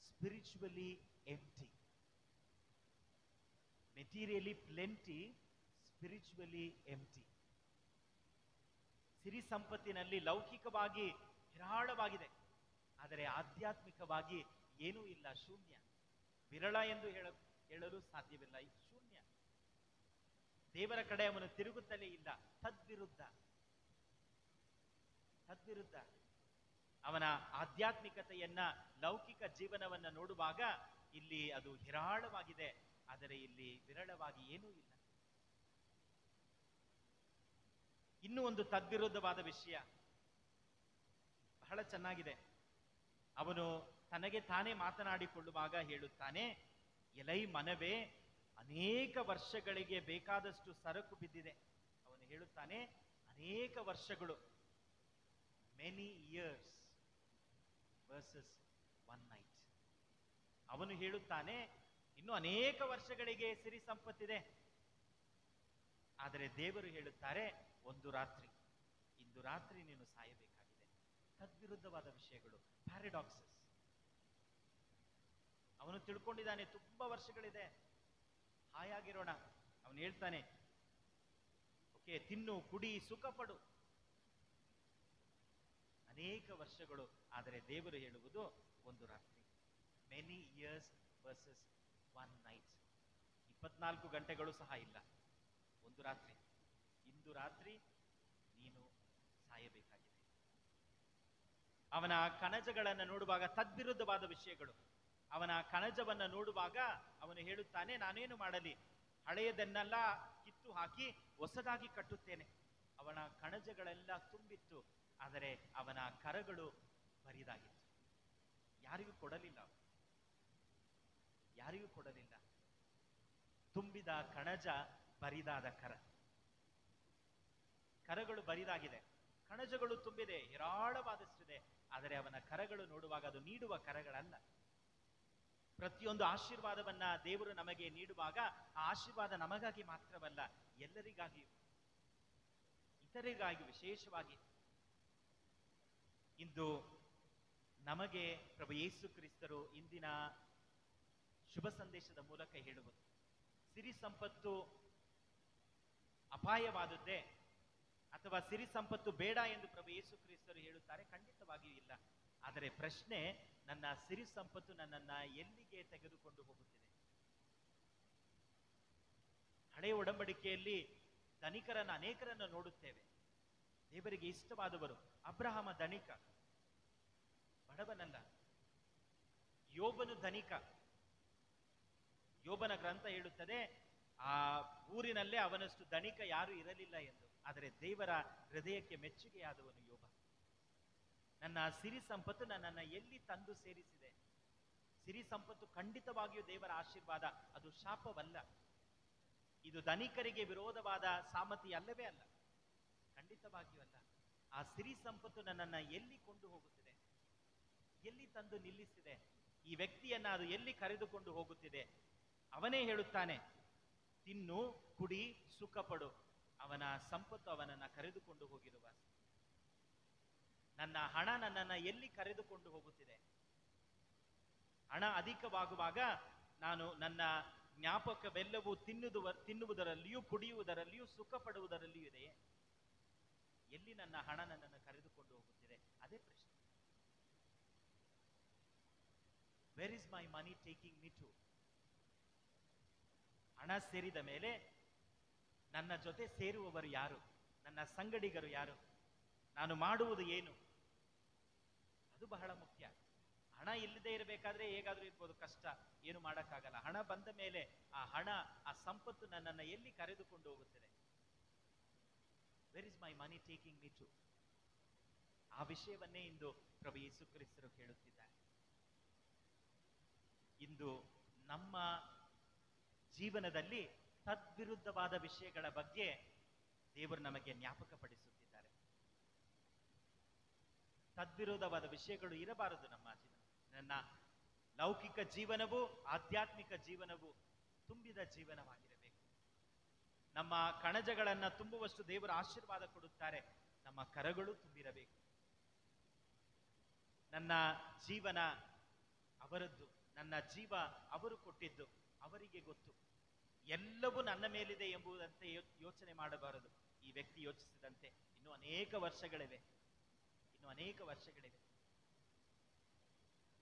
Speaker 1: ಸ್ಪಿರಿಚುವಲಿ ಎಂಟಿ. ಮೆಟೀರಿಯಲಿ ಪ್ಲೆಂಟಿ, ಸ್ಪಿರಿಚುವಲಿ ಎಂಟಿ. ಸಿರಿ ಸಂಪತ್ತಿನಲ್ಲಿ ಲೌಕಿಕವಾಗಿ ಹೇರಾಳವಾಗಿದೆ, ಆದರೆ ಆಧ್ಯಾತ್ಮಿಕವಾಗಿ ಏನೂ ಇಲ್ಲ, ಶೂನ್ಯ. ವಿರಳ ಎಂದು ಹೇಳಲು ಸಾಧ್ಯವಿಲ್ಲ, ಇದು ಶೂನ್ಯ. ದೇವರ ಕಡೆ ಅವನು ತಿರುಗುತ್ತಲೇ ಇಲ್ಲ. ತದ್ವಿರುದ್ಧ ಅವನ ಆಧ್ಯಾತ್ಮಿಕತೆಯನ್ನ, ಲೌಕಿಕ ಜೀವನವನ್ನ ನೋಡುವಾಗ ಇಲ್ಲಿ ಅದು ಹೇರಾಳವಾಗಿದೆ, ಆದರೆ ಇಲ್ಲಿ ವಿರಳವಾಗಿ ಏನೂ ಇಲ್ಲ. ಇನ್ನೂ ಒಂದು ತದ್ವಿರುದ್ಧವಾದ ವಿಷಯ ಬಹಳ ಚೆನ್ನಾಗಿದೆ. ಅವನು ತನಗೆ ತಾನೇ ಮಾತನಾಡಿಕೊಳ್ಳುವಾಗ ಹೇಳುತ್ತಾನೆ, ಎಲೈ ಮನವೇ, ಅನೇಕ ವರ್ಷಗಳಿಗೆ ಬೇಕಾದಷ್ಟು ಸರಕು ಬಿದ್ದಿದೆ. ಅವನು ಹೇಳುತ್ತಾನೆ, ಅನೇಕ ವರ್ಷಗಳು, many years versus one night. ಅವನು ಹೇಳುತ್ತಾನೆ, ಇನ್ನು ಅನೇಕ ವರ್ಷಗಳಿಗೆ ಸಿರಿ ಸಂಪತ್ತಿದೆ. ಆದರೆ ದೇವರು ಹೇಳುತ್ತಾರೆ, ಒಂದು ರಾತ್ರಿ, ಇಂದು ರಾತ್ರಿ ನೀನು ಸಾಯಬೇಕಾಗಿದೆ. ತದ್ವಿರುದ್ಧವಾದ ವಿಷಯಗಳು, ಪ್ಯಾರಡಾಕ್ಸಸ್. ಅವನು ತಿಳ್ಕೊಂಡಿದ್ದಾನೆ ತುಂಬಾ ವರ್ಷಗಳಿದೆ, ಹಾಯಾಗಿರೋಣ. ಅವನು ಹೇಳ್ತಾನೆ, ಓಕೆ, ತಿನ್ನು, ಕುಡಿ, ಸುಖ ಪಡು. ಅನೇಕ ವರ್ಷಗಳು, ಆದರೆ ದೇವರು ಹೇಳುವುದು ಒಂದು ರಾತ್ರಿ. Many years versus one night. 24 ಗಂಟೆಗಳು ಸಹ ಇಲ್ಲ, ಒಂದು ರಾತ್ರಿ. ಇಂದು ರಾತ್ರಿ ನೀನು ಸಾಯಬೇಕಾಗಿದೆ. ಅವನ ಕಣಜಗಳನ್ನು ನೋಡುವಾಗ ತದ್ವಿರುದ್ಧವಾದ ವಿಷಯಗಳು. ಅವನ ಕಣಜವನ್ನ ನೋಡುವಾಗ ಅವನು ಹೇಳುತ್ತಾನೆ, ನಾನೇನು ಮಾಡಲಿ, ಹಳೆಯದನ್ನೆಲ್ಲ ಕಿತ್ತು ಹಾಕಿ ಹೊಸದಾಗಿ ಕಟ್ಟುತ್ತೇನೆ. ಅವನ ಕಣಜಗಳೆಲ್ಲ ತುಂಬಿತ್ತು, ಆದರೆ ಅವನ ಕರಗಳು ಬರಿದಾಗಿತ್ತು. ಯಾರಿಗೂ ಕೊಡಲಿಲ್ಲ, ಯಾರಿಗೂ ಕೊಡಲಿಲ್ಲ. ತುಂಬಿದ ಕಣಜ, ಬರಿದಾದ ಕರಗಳು ಬರಿದಾಗಿದೆ. ಕಣಜಗಳು ತುಂಬಿದೆ, ಹೇರಾಳವಾದಷ್ಟಿದೆ, ಆದರೆ ಅವನ ಕರಗಳು ನೋಡುವಾಗ ಅದು ನೀಡುವ ಕರಗಳಲ್ಲ. ಪ್ರತಿಯೊಂದು ಆಶೀರ್ವಾದವನ್ನ ದೇವರು ನಮಗೆ ನೀಡುವಾಗ ಆ ಆಶೀರ್ವಾದ ನಮಗಾಗಿ ಮಾತ್ರವಲ್ಲ, ಎಲ್ಲರಿಗಾಗಿಯೂ, ಇತರರಿಗಾಗಿ ವಿಶೇಷವಾಗಿ. ಇಂದು ನಮಗೆ ಪ್ರಭು ಯೇಸು ಕ್ರಿಸ್ತರು ಇಂದಿನ ಶುಭ ಸಂದೇಶದ ಮೂಲಕ ಹೇಳುವುದು, ಸಿರಿ ಸಂಪತ್ತು ಅಪಾಯವಾದದ್ದೇ, ಅಥವಾ ಸಿರಿ ಸಂಪತ್ತು ಬೇಡ ಎಂದು ಪ್ರಭು ಯೇಸು ಕ್ರಿಸ್ತರು ಹೇಳುತ್ತಾರೆ? ಖಂಡಿತವಾಗಿಯೂ ಇಲ್ಲ. ಆದರೆ ಪ್ರಶ್ನೆ, ನನ್ನ ಸಿರಿ ಸಂಪತ್ತು ನನ್ನನ್ನ ಎಲ್ಲಿಗೆ ತೆಗೆದುಕೊಂಡು ಹೋಗುತ್ತಿದೆ? ಹಳೆಯ ಒಡಂಬಡಿಕೆಯಲ್ಲಿ ಧನಿಕರನ್ನ ಅನೇಕರನ್ನು ನೋಡುತ್ತೇವೆ, ದೇವರಿಗೆ ಇಷ್ಟವಾದವರು. ಅಬ್ರಹಾಮ ಧನಿಕ, ಬಡವನಲ್ಲ. ಯೋಬನು ಧನಿಕ. ಯೋಬನ ಗ್ರಂಥ ಹೇಳುತ್ತದೆ, ಆ ಊರಿನಲ್ಲೇ ಅವನಷ್ಟು ಧನಿಕ ಯಾರು ಇರಲಿಲ್ಲ ಎಂದು. ಆದರೆ ದೇವರ ಹೃದಯಕ್ಕೆ ಮೆಚ್ಚುಗೆಯಾದವನು ಯೋಬ. ನನ್ನ ಸಿರಿ ಸಂಪತ್ತು ನನ್ನನ್ನು ಎಲ್ಲಿ ತಂದು ಸೇರಿಸಿದೆ? ಸಿರಿ ಸಂಪತ್ತು ಖಂಡಿತವಾಗಿಯೂ ದೇವರ ಆಶೀರ್ವಾದ, ಅದು ಶಾಪವಲ್ಲ. ಇದು ಧನಿಕರಿಗೆ ವಿರೋಧವಾದ ಸಾಮತಿ ಅಲ್ಲವೇ ಅಲ್ಲ, ಖಂಡಿತವಾಗಿಯೂ ಅಲ್ಲ. ಆ ಸಿರಿ ಸಂಪತ್ತು ನನ್ನನ್ನು ಎಲ್ಲಿ ಕೊಂಡು ಹೋಗುತ್ತಿದೆ? ಎಲ್ಲಿ ತಂದು ನಿಲ್ಲಿಸಿದೆ? ಈ ವ್ಯಕ್ತಿಯನ್ನ ಅದು ಎಲ್ಲಿ ಕರೆದುಕೊಂಡು ಹೋಗುತ್ತಿದೆ? ಅವನೇ ಹೇಳುತ್ತಾನೆ, ತಿನ್ನು, ಕುಡಿ, ಸುಖ ಪಡು. ಅವನ ಸಂಪತ್ತು ಅವನನ್ನ ಕರೆದುಕೊಂಡು ಹೋಗಿರುವ. ನನ್ನ ಹಣ ನನ್ನನ್ನ ಎಲ್ಲಿ ಕರೆದುಕೊಂಡು ಹೋಗುತ್ತಿದೆ? ಹಣ ಅಧಿಕವಾಗುವಾಗ ನಾನು ನನ್ನ ಜ್ಞಾಪಕವೆಲ್ಲವೂ ತಿನ್ನುವುದರಲ್ಲಿಯೂ ಕುಡಿಯುವುದರಲ್ಲಿಯೂ ಸುಖ ಪಡುವುದರಲ್ಲಿಯೂ ಇದೆಯೇ? ಎಲ್ಲಿ ನನ್ನ ಹಣ ನನ್ನನ್ನು ಕರೆದುಕೊಂಡು ಹೋಗುತ್ತಿದೆ? ಅದೇ ಪ್ರಶ್ನೆ. Where is my money taking me to? ಹಣ ಸೇರಿದ ಮೇಲೆ ನನ್ನ ಜೊತೆ ಸೇರುವವರು ಯಾರು? ನನ್ನ ಸಂಗಡಿಗರು ಯಾರು? ನಾನು ಮಾಡುವುದು ಏನು? ಅದು ಬಹಳ ಮುಖ್ಯ. ಹಣ ಇಲ್ಲದೆ ಇರಬೇಕಾದ್ರೆ ಹೇಗಾದ್ರೂ ಇರ್ಬೋದು, ಕಷ್ಟ, ಏನು ಮಾಡಕ್ಕಾಗಲ್ಲ. ಹಣ ಬಂದ ಮೇಲೆ ಆ ಹಣ, ಆ ಸಂಪತ್ತು ನನ್ನನ್ನು ಎಲ್ಲಿ ಕರೆದುಕೊಂಡು ಹೋಗುತ್ತದೆ? Where is my money taking me to? ಆ ವಿಷಯವನ್ನೇ ಇಂದು ಪ್ರಭು ಯೇಸು ಕ್ರಿಸ್ತರು ಕೇಳುತ್ತಿದ್ದಾರೆ. ಇಂದು ನಮ್ಮ ಜೀವನದಲ್ಲಿ ತದ್ವಿರುದ್ಧವಾದ ವಿಷಯಗಳ ಬಗ್ಗೆ ದೇವರು ನಮಗೆ ಜ್ಞಾಪಕಪಡಿಸುತ್ತಿದ್ದಾರೆ. ತದ್ವಿರೋಧವಾದ ವಿಷಯಗಳು ಇರಬಾರದು ನಮ್ಮ ಜೀವನ. ನನ್ನ ಲೌಕಿಕ ಜೀವನವು ಆಧ್ಯಾತ್ಮಿಕ ಜೀವನವು ತುಂಬಿದ ಜೀವನವಾಗಿರಬೇಕು. ನಮ್ಮ ಕಣಜಗಳನ್ನ ತುಂಬುವಷ್ಟು ದೇವರು ಆಶೀರ್ವಾದ ಕೊಡುತ್ತಾರೆ. ನಮ್ಮ ಕರಗಳು ತುಂಬಿರಬೇಕು. ನನ್ನ ಜೀವನ ಅವರದ್ದು, ನನ್ನ ಜೀವ ಅವರು ಕೊಟ್ಟಿದ್ದು, ಅವರಿಗೆ ಗೊತ್ತು. ಎಲ್ಲವೂ ನನ್ನ ಮೇಲಿದೆ ಎಂಬುದಂತೆ ಯೋಚನೆ ಮಾಡಬಾರದು. ಈ ವ್ಯಕ್ತಿ ಯೋಚಿಸಿದಂತೆ ಇನ್ನು ಅನೇಕ ವರ್ಷಗಳಿವೆ, ಇನ್ನು ಅನೇಕ ವರ್ಷಗಳಿವೆ.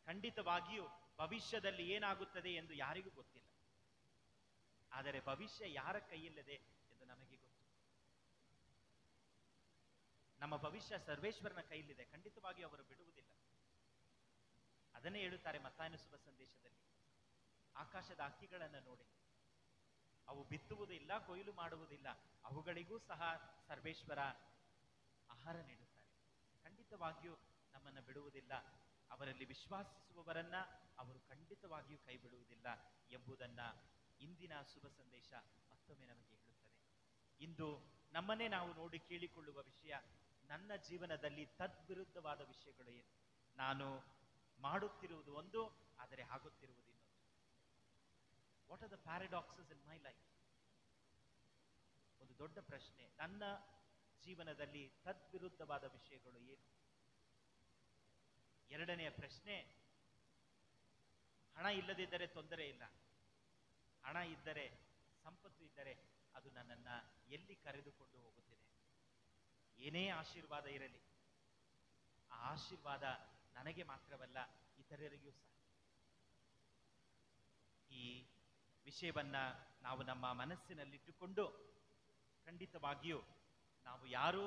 Speaker 1: ಖಂಡಿತವಾಗಿಯೂ ಭವಿಷ್ಯದಲ್ಲಿ ಏನಾಗುತ್ತದೆ ಎಂದು ಯಾರಿಗೂ ಗೊತ್ತಿಲ್ಲ. ಆದರೆ ಭವಿಷ್ಯ ಯಾರ ಕೈಯಲ್ಲಿದೆ ಎಂದು ನಮಗೆ ಗೊತ್ತು. ನಮ್ಮ ಭವಿಷ್ಯ ಸರ್ವೇಶ್ವರನ ಕೈಯಲ್ಲಿದೆ. ಖಂಡಿತವಾಗಿಯೂ ಅವರು ಬಿಡುವುದಿಲ್ಲ. ಅದನ್ನೇ ಹೇಳುತ್ತಾರೆ ಮತ್ತಾಯನ ಶುಭ ಸಂದೇಶದಲ್ಲಿ. ಆಕಾಶದ ಹಕ್ಕಿಗಳನ್ನು ನೋಡಿ, ಅವು ಬಿತ್ತುವುದಿಲ್ಲ, ಕೊಯ್ಲು ಮಾಡುವುದಿಲ್ಲ, ಅವುಗಳಿಗೂ ಸಹ ಸರ್ವೇಶ್ವರ ಆಹಾರ ನೀಡುತ್ತಾರೆ. ಖಂಡಿತವಾಗಿಯೂ ನಮ್ಮನ್ನು ಬಿಡುವುದಿಲ್ಲ. ಅವರಲ್ಲಿ ವಿಶ್ವಾಸಿಸುವವರನ್ನ ಅವರು ಖಂಡಿತವಾಗಿಯೂ ಕೈ ಬಿಡುವುದಿಲ್ಲ ಎಂಬುದನ್ನ ಇಂದಿನ ಶುಭ ಸಂದೇಶ ಮತ್ತೊಮ್ಮೆ ನಮಗೆ ಹೇಳುತ್ತದೆ. ಇಂದು ನಮ್ಮನ್ನೇ ನಾವು ನೋಡಿ ಕೇಳಿಕೊಳ್ಳುವ ವಿಷಯ, ನನ್ನ ಜೀವನದಲ್ಲಿ ತದ್ವಿರುದ್ಧವಾದ ವಿಷಯಗಳು ಏನು? ನಾನು ಮಾಡುತ್ತಿರುವುದು ಒಂದು, ಆದರೆ ಆಗುತ್ತಿರುವುದು ಇನ್ನೊಂದು. What are the paradoxes in my life? ಒಂದು ದೊಡ್ಡ ಪ್ರಶ್ನೆ. ನನ್ನ ಜೀವನದಲ್ಲಿ ತದ್ವಿರುದ್ಧವಾದ ವಿಷಯಗಳು ಏನು? ಎರಡನೆಯ ಪ್ರಶ್ನೆ, ಹಣ ಇಲ್ಲದಿದ್ದರೆ ತೊಂದರೆ ಇಲ್ಲ, ಹಣ ಇದ್ದರೆ, ಸಂಪತ್ತು ಇದ್ದರೆ ಅದು ನನ್ನನ್ನ ಎಲ್ಲಿ ಕರೆದುಕೊಂಡು ಹೋಗುತ್ತಿದೆ? ಏನೇ ಆಶೀರ್ವಾದ ಇರಲಿ, ಆ ಆಶೀರ್ವಾದ ನನಗೆ ಮಾತ್ರವಲ್ಲ, ಇತರರಿಗೂ ಸಹ. ಈ ವಿಷಯವನ್ನ ನಾವು ನಮ್ಮ ಮನಸ್ಸಿನಲ್ಲಿಟ್ಟುಕೊಂಡು ಖಂಡಿತವಾಗಿಯೂ ನಾವು ಯಾರೂ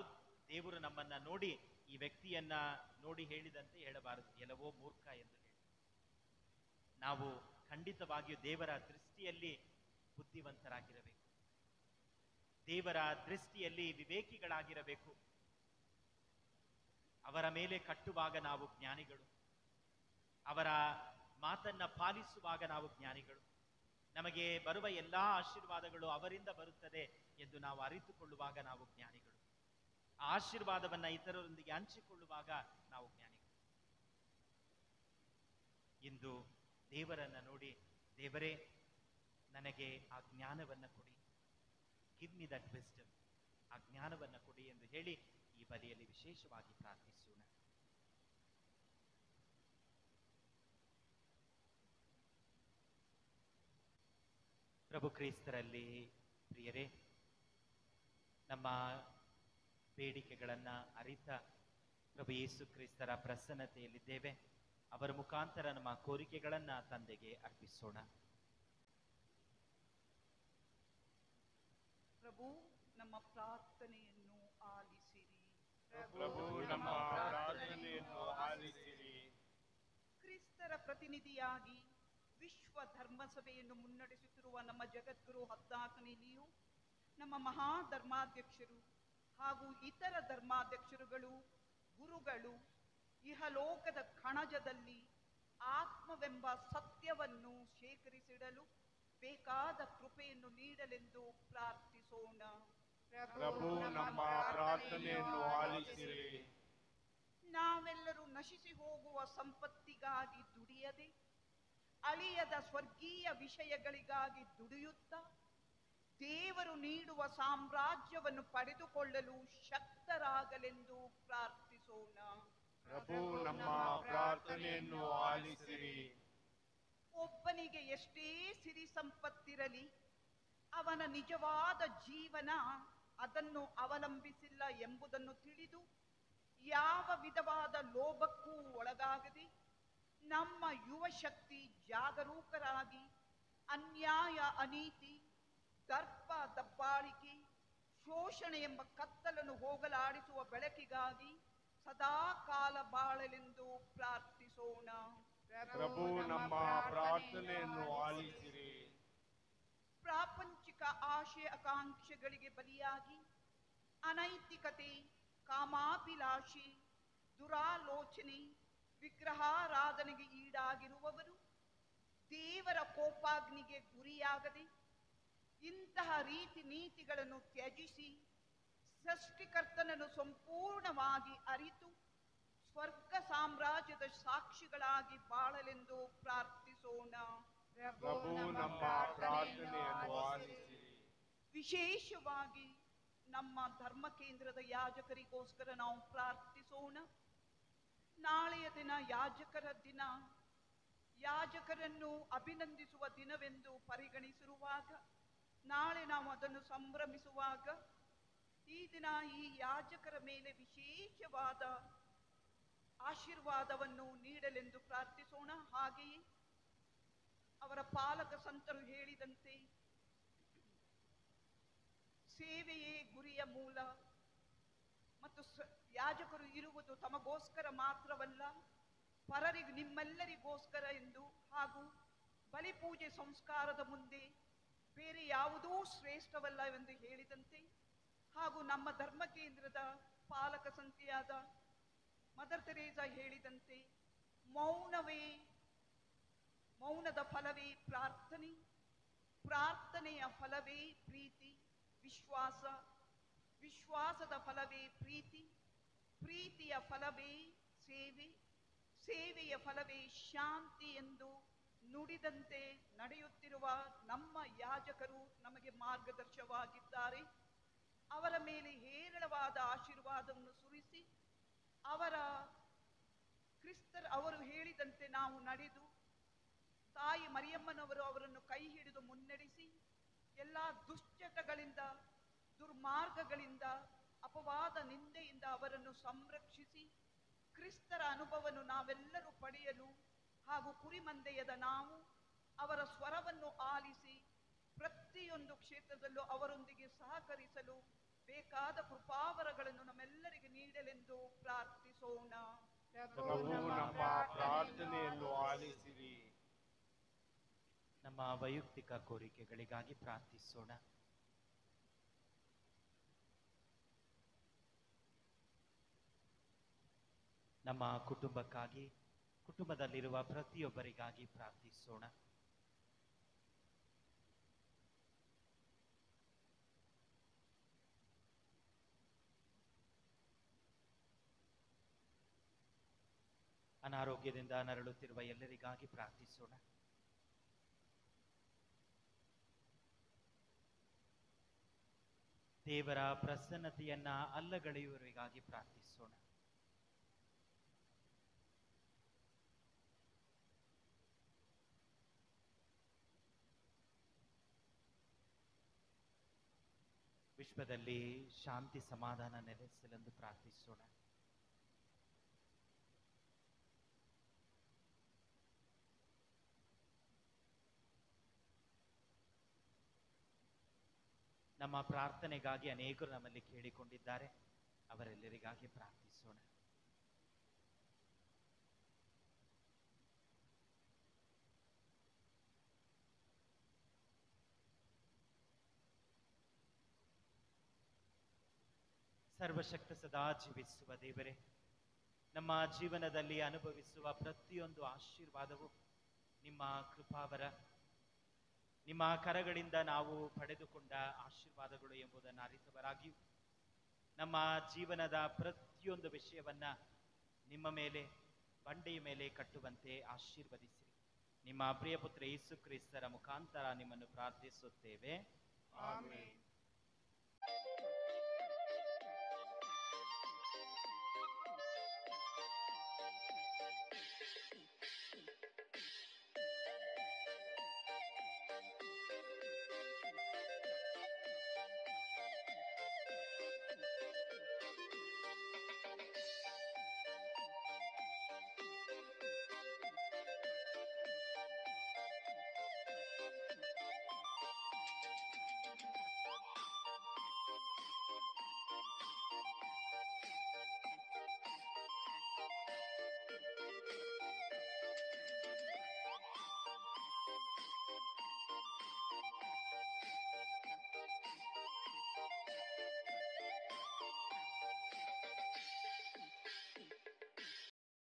Speaker 1: ದೇವರು ನಮ್ಮನ್ನ ನೋಡಿ, ಈ ವ್ಯಕ್ತಿಯನ್ನ ನೋಡಿ ಹೇಳಿದಂತೆ ಹೇಳಬಾರದು, ಎಲ್ಲವೋ ಮೂರ್ಖ ಎಂದು ಹೇಳಿ. ನಾವು ಖಂಡಿತವಾಗಿಯೂ ದೇವರ ದೃಷ್ಟಿಯಲ್ಲಿ ಬುದ್ಧಿವಂತರಾಗಿರಬೇಕು, ದೇವರ ದೃಷ್ಟಿಯಲ್ಲಿ ವಿವೇಕಿಗಳಾಗಿರಬೇಕು. ಅವರ ಮೇಲೆ ಕಟ್ಟುವಾಗ ನಾವು ಜ್ಞಾನಿಗಳು, ಅವರ ಮಾತನ್ನ ಪಾಲಿಸುವಾಗ ನಾವು ಜ್ಞಾನಿಗಳು. ನಮಗೆ ಬರುವ ಎಲ್ಲಾ ಆಶೀರ್ವಾದಗಳು ಅವರಿಂದ ಬರುತ್ತದೆ ಎಂದು ನಾವು ಅರಿತುಕೊಳ್ಳುವಾಗ ನಾವು ಜ್ಞಾನಿಗಳು. ಆ ಆಶೀರ್ವಾದವನ್ನ ಇತರರೊಂದಿಗೆ ಹಂಚಿಕೊಳ್ಳುವಾಗ ನಾವು ಜ್ಞಾನಿಗಳು. ಇಂದು ದೇವರನ್ನ ನೋಡಿ, ದೇವರೇ ನನಗೆ ಆ ಜ್ಞಾನವನ್ನ ಕೊಡಿ, ಗಿವ್ ಮಿ ದಟ್ ವಿಸ್ಡಮ್, ಆ ಜ್ಞಾನವನ್ನ ಕೊಡಿ ಎಂದು ಹೇಳಿ ಈ ಬಲಿಯಲ್ಲಿ ವಿಶೇಷವಾಗಿ ಪ್ರಾರ್ಥಿಸೋಣ. ಪ್ರಭು ಕ್ರಿಸ್ತರಲ್ಲಿ ಪ್ರಿಯರೇ, ನಮ್ಮ ಬೇಡಿಕೆಗಳನ್ನ ಅರಿತ ಪ್ರಭು ಯೇಸು ಕ್ರಿಸ್ತರ ಪ್ರಸನ್ನತೆಯಲ್ಲಿದ್ದೇವೆ. ಅವರ ಮುಖಾಂತರ ನಮ್ಮ ಕೋರಿಕೆಗಳನ್ನ ತಂದೆಗೆ ಅರ್ಪಿಸೋಣ.
Speaker 5: ಪ್ರಭು, ನಮ್ಮ ಪ್ರಾರ್ಥನೆಯನ್ನು ಆಲಿಸಿರಿ.
Speaker 4: ಪ್ರಭು, ನಮ್ಮ ಪ್ರಾರ್ಥನೆಯನ್ನು ಆಲಿಸಿರಿ.
Speaker 5: ಕ್ರಿಸ್ತರ ಪ್ರತಿನಿಧಿಯಾಗಿ ವಿಶ್ವ ಧರ್ಮಸಭೆಯನ್ನು ಮುನ್ನಡೆಸುತ್ತಿರುವ ನಮ್ಮ ಜಗದ್ಗುರು 14ನೇಯೂ, ನಮ್ಮ ಮಹಾ ಧರ್ಮಾಧ್ಯಕ್ಷರು ಹಾಗೂ ಇತರ ಧರ್ಮಾಧ್ಯಕ್ಷರುಗಳು, ಗುರುಗಳು ಇಹಲೋಕದ ಕಣಜದಲ್ಲಿ ಆತ್ಮವೆಂಬ ಸತ್ಯವನ್ನು ಶೇಖರಿಸಿಡಲು ಬೇಕಾದ ಕೃಪೆಯನ್ನು ನೀಡಲೆಂದು ಪ್ರಾರ್ಥಿಸೋಣ.
Speaker 4: ಪ್ರಭು, ನಮ್ಮ ಪ್ರಾರ್ಥನೆಯನ್ನು ಆಲಿಸಿರಿ.
Speaker 5: ನಾವೆಲ್ಲರೂ ನಶಿಸಿ ಹೋಗುವ ಸಂಪತ್ತಿಗಾಗಿ ದುಡಿಯದೆ ಅಳಿಯದ ಸ್ವರ್ಗೀಯ ವಿಷಯಗಳಿಗಾಗಿ ದುಡಿಯುತ್ತಾ ದೇವರು ನೀಡುವ ಸಾಮ್ರಾಜ್ಯವನ್ನು ಪಡೆದುಕೊಳ್ಳಲು ಶಕ್ತರಾಗಲೆಂದು ಪ್ರಾರ್ಥಿಸೋಣ.
Speaker 4: ಪ್ರಭು, ನಮ್ಮ ಪ್ರಾರ್ಥನೆಯನ್ನು ಆಲಿಸಿರಿ.
Speaker 5: ಒಬ್ಬನಿಗೆ ಎಷ್ಟೇ ಸಿರಿ ಸಂಪತ್ತಿರಲಿ, ಅವನ ನಿಜವಾದ ಜೀವನ ಅದನ್ನು ಅವಲಂಬಿಸಿಲ್ಲ ಎಂಬುದನ್ನು ತಿಳಿದು ಯಾವ ವಿಧವಾದ ಲೋಭಕ್ಕೂ ಒಳಗಾಗದೆ ನಮ್ಮ ಯುವ ಶಕ್ತಿ ಜಾಗರೂಕರಾಗಿ ಅನ್ಯಾಯ, ಅನೀತಿ, ದರ್ಪ, ದಬ್ಬಾಳಿಕೆ, ಶೋಷಣೆ ಎಂಬ ಕತ್ತಲನ್ನು ಹೋಗಲಾಡಿಸುವ ಬೆಳಕಿಗಾಗಿ ಸದಾ ಕಾಲ ಬಾಳಲೆಂದು ಪ್ರಾರ್ಥಿಸೋಣ.
Speaker 4: ಪ್ರಭು, ನಮ್ಮ ಪ್ರಾರ್ಥನೆಯನ್ನು ಆಲಿಸಿರಿ.
Speaker 5: ಪ್ರಾಪಂಚಿಕ ಆಶಯ ಆಕಾಂಕ್ಷೆಗಳಿಗೆ ಬಲಿಯಾಗಿ ಅನೈತಿಕತೆ, ಕಾಮಾಭಿಲಾಷೆ, ದುರಾಲೋಚನೆ, ವಿಗ್ರಹಾರಾಧನೆಗೆ ಈಡಾಗಿರುವವರು ದೇವರ ಕೋಪಾಗ್ನಿಗೆ ಗುರಿಯಾಗದೆ ಇಂತಹ ರೀತಿ ನೀತಿಗಳನ್ನು ತ್ಯಜಿಸಿ ಸೃಷ್ಟಿಕರ್ತನನ್ನು ಸಂಪೂರ್ಣವಾಗಿ ಅರಿತು ಸ್ವರ್ಗ ಸಾಮ್ರಾಜ್ಯದ ಸಾಕ್ಷಿಗಳಾಗಿ ಬಾಳಲೆಂದು ಪ್ರಾರ್ಥಿಸೋಣ.
Speaker 4: ಪ್ರಭು, ನಮ್ಮ ಪ್ರಾರ್ಥನೆಯನ್ನು ಆಲಿಸಿರಿ.
Speaker 5: ವಿಶೇಷವಾಗಿ ನಮ್ಮ ಧರ್ಮ ಕೇಂದ್ರದ ಯಾಜಕರಿಗೋಸ್ಕರ ನಾವು ಪ್ರಾರ್ಥಿಸೋಣ. ನಾಳೆಯ ದಿನ ಯಾಜಕರ ದಿನ, ಯಾಜಕರನ್ನು ಅಭಿನಂದಿಸುವ ದಿನವೆಂದು ಪರಿಗಣಿಸಿರುವಾಗ, ನಾಳೆ ನಾವು ಅದನ್ನು ಸಂಭ್ರಮಿಸುವಾಗ
Speaker 6: ಈ ದಿನ ಈ ಯಾಜಕರ ಮೇಲೆ ವಿಶೇಷವಾದ ಆಶೀರ್ವಾದವನ್ನು ನೀಡಲೆಂದು ಪ್ರಾರ್ಥಿಸೋಣ. ಹಾಗೆಯೇ ಅವರ ಪಾಲಕ ಸಂತರು ಹೇಳಿದಂತೆ ಸೇವೆಯೇ ಗುರಿಯ ಮೂಲ ಮತ್ತು ಯಾಜಕರು ಇರುವುದು ತಮಗೋಸ್ಕರ ಮಾತ್ರವಲ್ಲ, ಪರರಿಗೆ ನಿಮ್ಮೆಲ್ಲರಿಗೋಸ್ಕರ ಎಂದು, ಹಾಗೂ ಬಲಿಪೂಜೆ ಸಂಸ್ಕಾರದ ಮುಂದೆ ಬೇರೆ ಯಾವುದೂ ಶ್ರೇಷ್ಠವಲ್ಲ ಎಂದು ಹೇಳಿದಂತೆ, ಹಾಗೂ ನಮ್ಮ ಧರ್ಮ ಕೇಂದ್ರದ ಪಾಲಕ ಸಂತೆಯಾದ ಮದರ್ ತೆರೇಸಾ ಹೇಳಿದಂತೆ ಮೌನದ ಫಲವೇ ಪ್ರಾರ್ಥನೆ, ಪ್ರಾರ್ಥನೆಯ ಫಲವೇ ಪ್ರೀತಿ, ವಿಶ್ವಾಸದ ಫಲವೇ ಪ್ರೀತಿ, ಪ್ರೀತಿಯ ಫಲವೇ ಸೇವೆ, ಸೇವೆಯ ಫಲವೇ ಶಾಂತಿ ಎಂದು ನುಡಿದಂತೆ ನಡೆಯುತ್ತಿರುವ ನಮ್ಮ ಯಾಜಕರು ನಮಗೆ ಮಾರ್ಗದರ್ಶವಾಗಿದ್ದಾರೆ. ಅವರ ಮೇಲೆ ಹೇರಳವಾದ ಆಶೀರ್ವಾದವನ್ನು ಸುರಿಸಿ ಅವರು ಹೇಳಿದಂತೆ ನಾವು ನಡೆದು ತಾಯಿ ಮರಿಯಮ್ಮನವರು ಅವರನ್ನು ಕೈ ಹಿಡಿದು ಮುನ್ನಡೆಸಿ ಎಲ್ಲ ದುಶ್ಚಟಗಳಿಂದ, ದುರ್ಮಾರ್ಗಗಳಿಂದ, ಅಪವಾದ ನಿಂದೆಯಿಂದ ಅವರನ್ನು ಸಂರಕ್ಷಿಸಿ ಕ್ರಿಸ್ತರ ಅನುಭವವನ್ನು ನಾವೆಲ್ಲರೂ ಪಡೆಯಲು ಹಾಗೂ ಕುರಿಮಂದೆಯದ ನಾವು ಅವರ ಸ್ವರವನ್ನು ಆಲಿಸಿ ಪ್ರತಿಯೊಂದು ಕ್ಷೇತ್ರದಲ್ಲೂ ಅವರೊಂದಿಗೆ ಸಹಕರಿಸಲು ಬೇಕಾದ ಕೃಪಾವರಗಳನ್ನು ನಮ್ಮೆಲ್ಲರಿಗೆ ನೀಡಲೆಂದು ಪ್ರಾರ್ಥಿಸೋಣ.
Speaker 4: ಪ್ರಭು ನಮ್ಮ ಪ್ರಾರ್ಥನೆಯನ್ನು ಆಲಿಸಿರಿ.
Speaker 1: ನಮ್ಮ ವೈಯಕ್ತಿಕ ಕೋರಿಕೆಗಳಿಗಾಗಿ ಪ್ರಾರ್ಥಿಸೋಣ. ನಮ್ಮ ಕುಟುಂಬಕ್ಕಾಗಿ, ಕುಟುಂಬದಲ್ಲಿರುವ ಪ್ರತಿಯೊಬ್ಬರಿಗಾಗಿ ಪ್ರಾರ್ಥಿಸೋಣ. ಅನಾರೋಗ್ಯದಿಂದ ನರಳುತ್ತಿರುವ ಎಲ್ಲರಿಗಾಗಿ ಪ್ರಾರ್ಥಿಸೋಣ. ದೇವರ ಪ್ರಸನ್ನತೆಯನ್ನ ಅಲ್ಲಗಳೆಯುವವರಿಗಾಗಿ ಪ್ರಾರ್ಥಿಸೋಣ. ವಿಶ್ವದಲ್ಲಿ ಶಾಂತಿ ಸಮಾಧಾನ ನೆಲೆಸಲೆಂದು ಪ್ರಾರ್ಥಿಸೋಣ. ನಮ್ಮ ಪ್ರಾರ್ಥನೆಗಾಗಿ ಅನೇಕರು ನಮ್ಮಲ್ಲಿ ಕೇಳಿಕೊಂಡಿದ್ದಾರೆ, ಅವರೆಲ್ಲರಿಗಾಗಿ ಪ್ರಾರ್ಥಿಸೋಣ. ಸರ್ವಶಕ್ತ ಸದಾ ಜೀವಿಸುವ ದೇವರೇ, ನಮ್ಮ ಜೀವನದಲ್ಲಿ ಅನುಭವಿಸುವ ಪ್ರತಿಯೊಂದು ಆಶೀರ್ವಾದವು ನಿಮ್ಮ ಕೃಪಾವರ, ನಿಮ್ಮ ಕರಗಳಿಂದ ನಾವು ಪಡೆದುಕೊಂಡ ಆಶೀರ್ವಾದಗಳು ಎಂಬುದನ್ನು ಅರಿತವರಾಗಿಯೂ ನಮ್ಮ ಜೀವನದ ಪ್ರತಿಯೊಂದು ವಿಷಯವನ್ನ ನಿಮ್ಮ ಮೇಲೆ, ಬಂಡೆಯ ಮೇಲೆ ಕಟ್ಟುವಂತೆ ಆಶೀರ್ವದಿಸಿರಿ. ನಿಮ್ಮ ಪ್ರಿಯ ಪುತ್ರ ಯೇಸು ಕ್ರಿಸ್ತರ ಮುಖಾಂತರ ನಿಮ್ಮನ್ನು ಪ್ರಾರ್ಥಿಸುತ್ತೇವೆ.
Speaker 4: ಆಮೆನ್.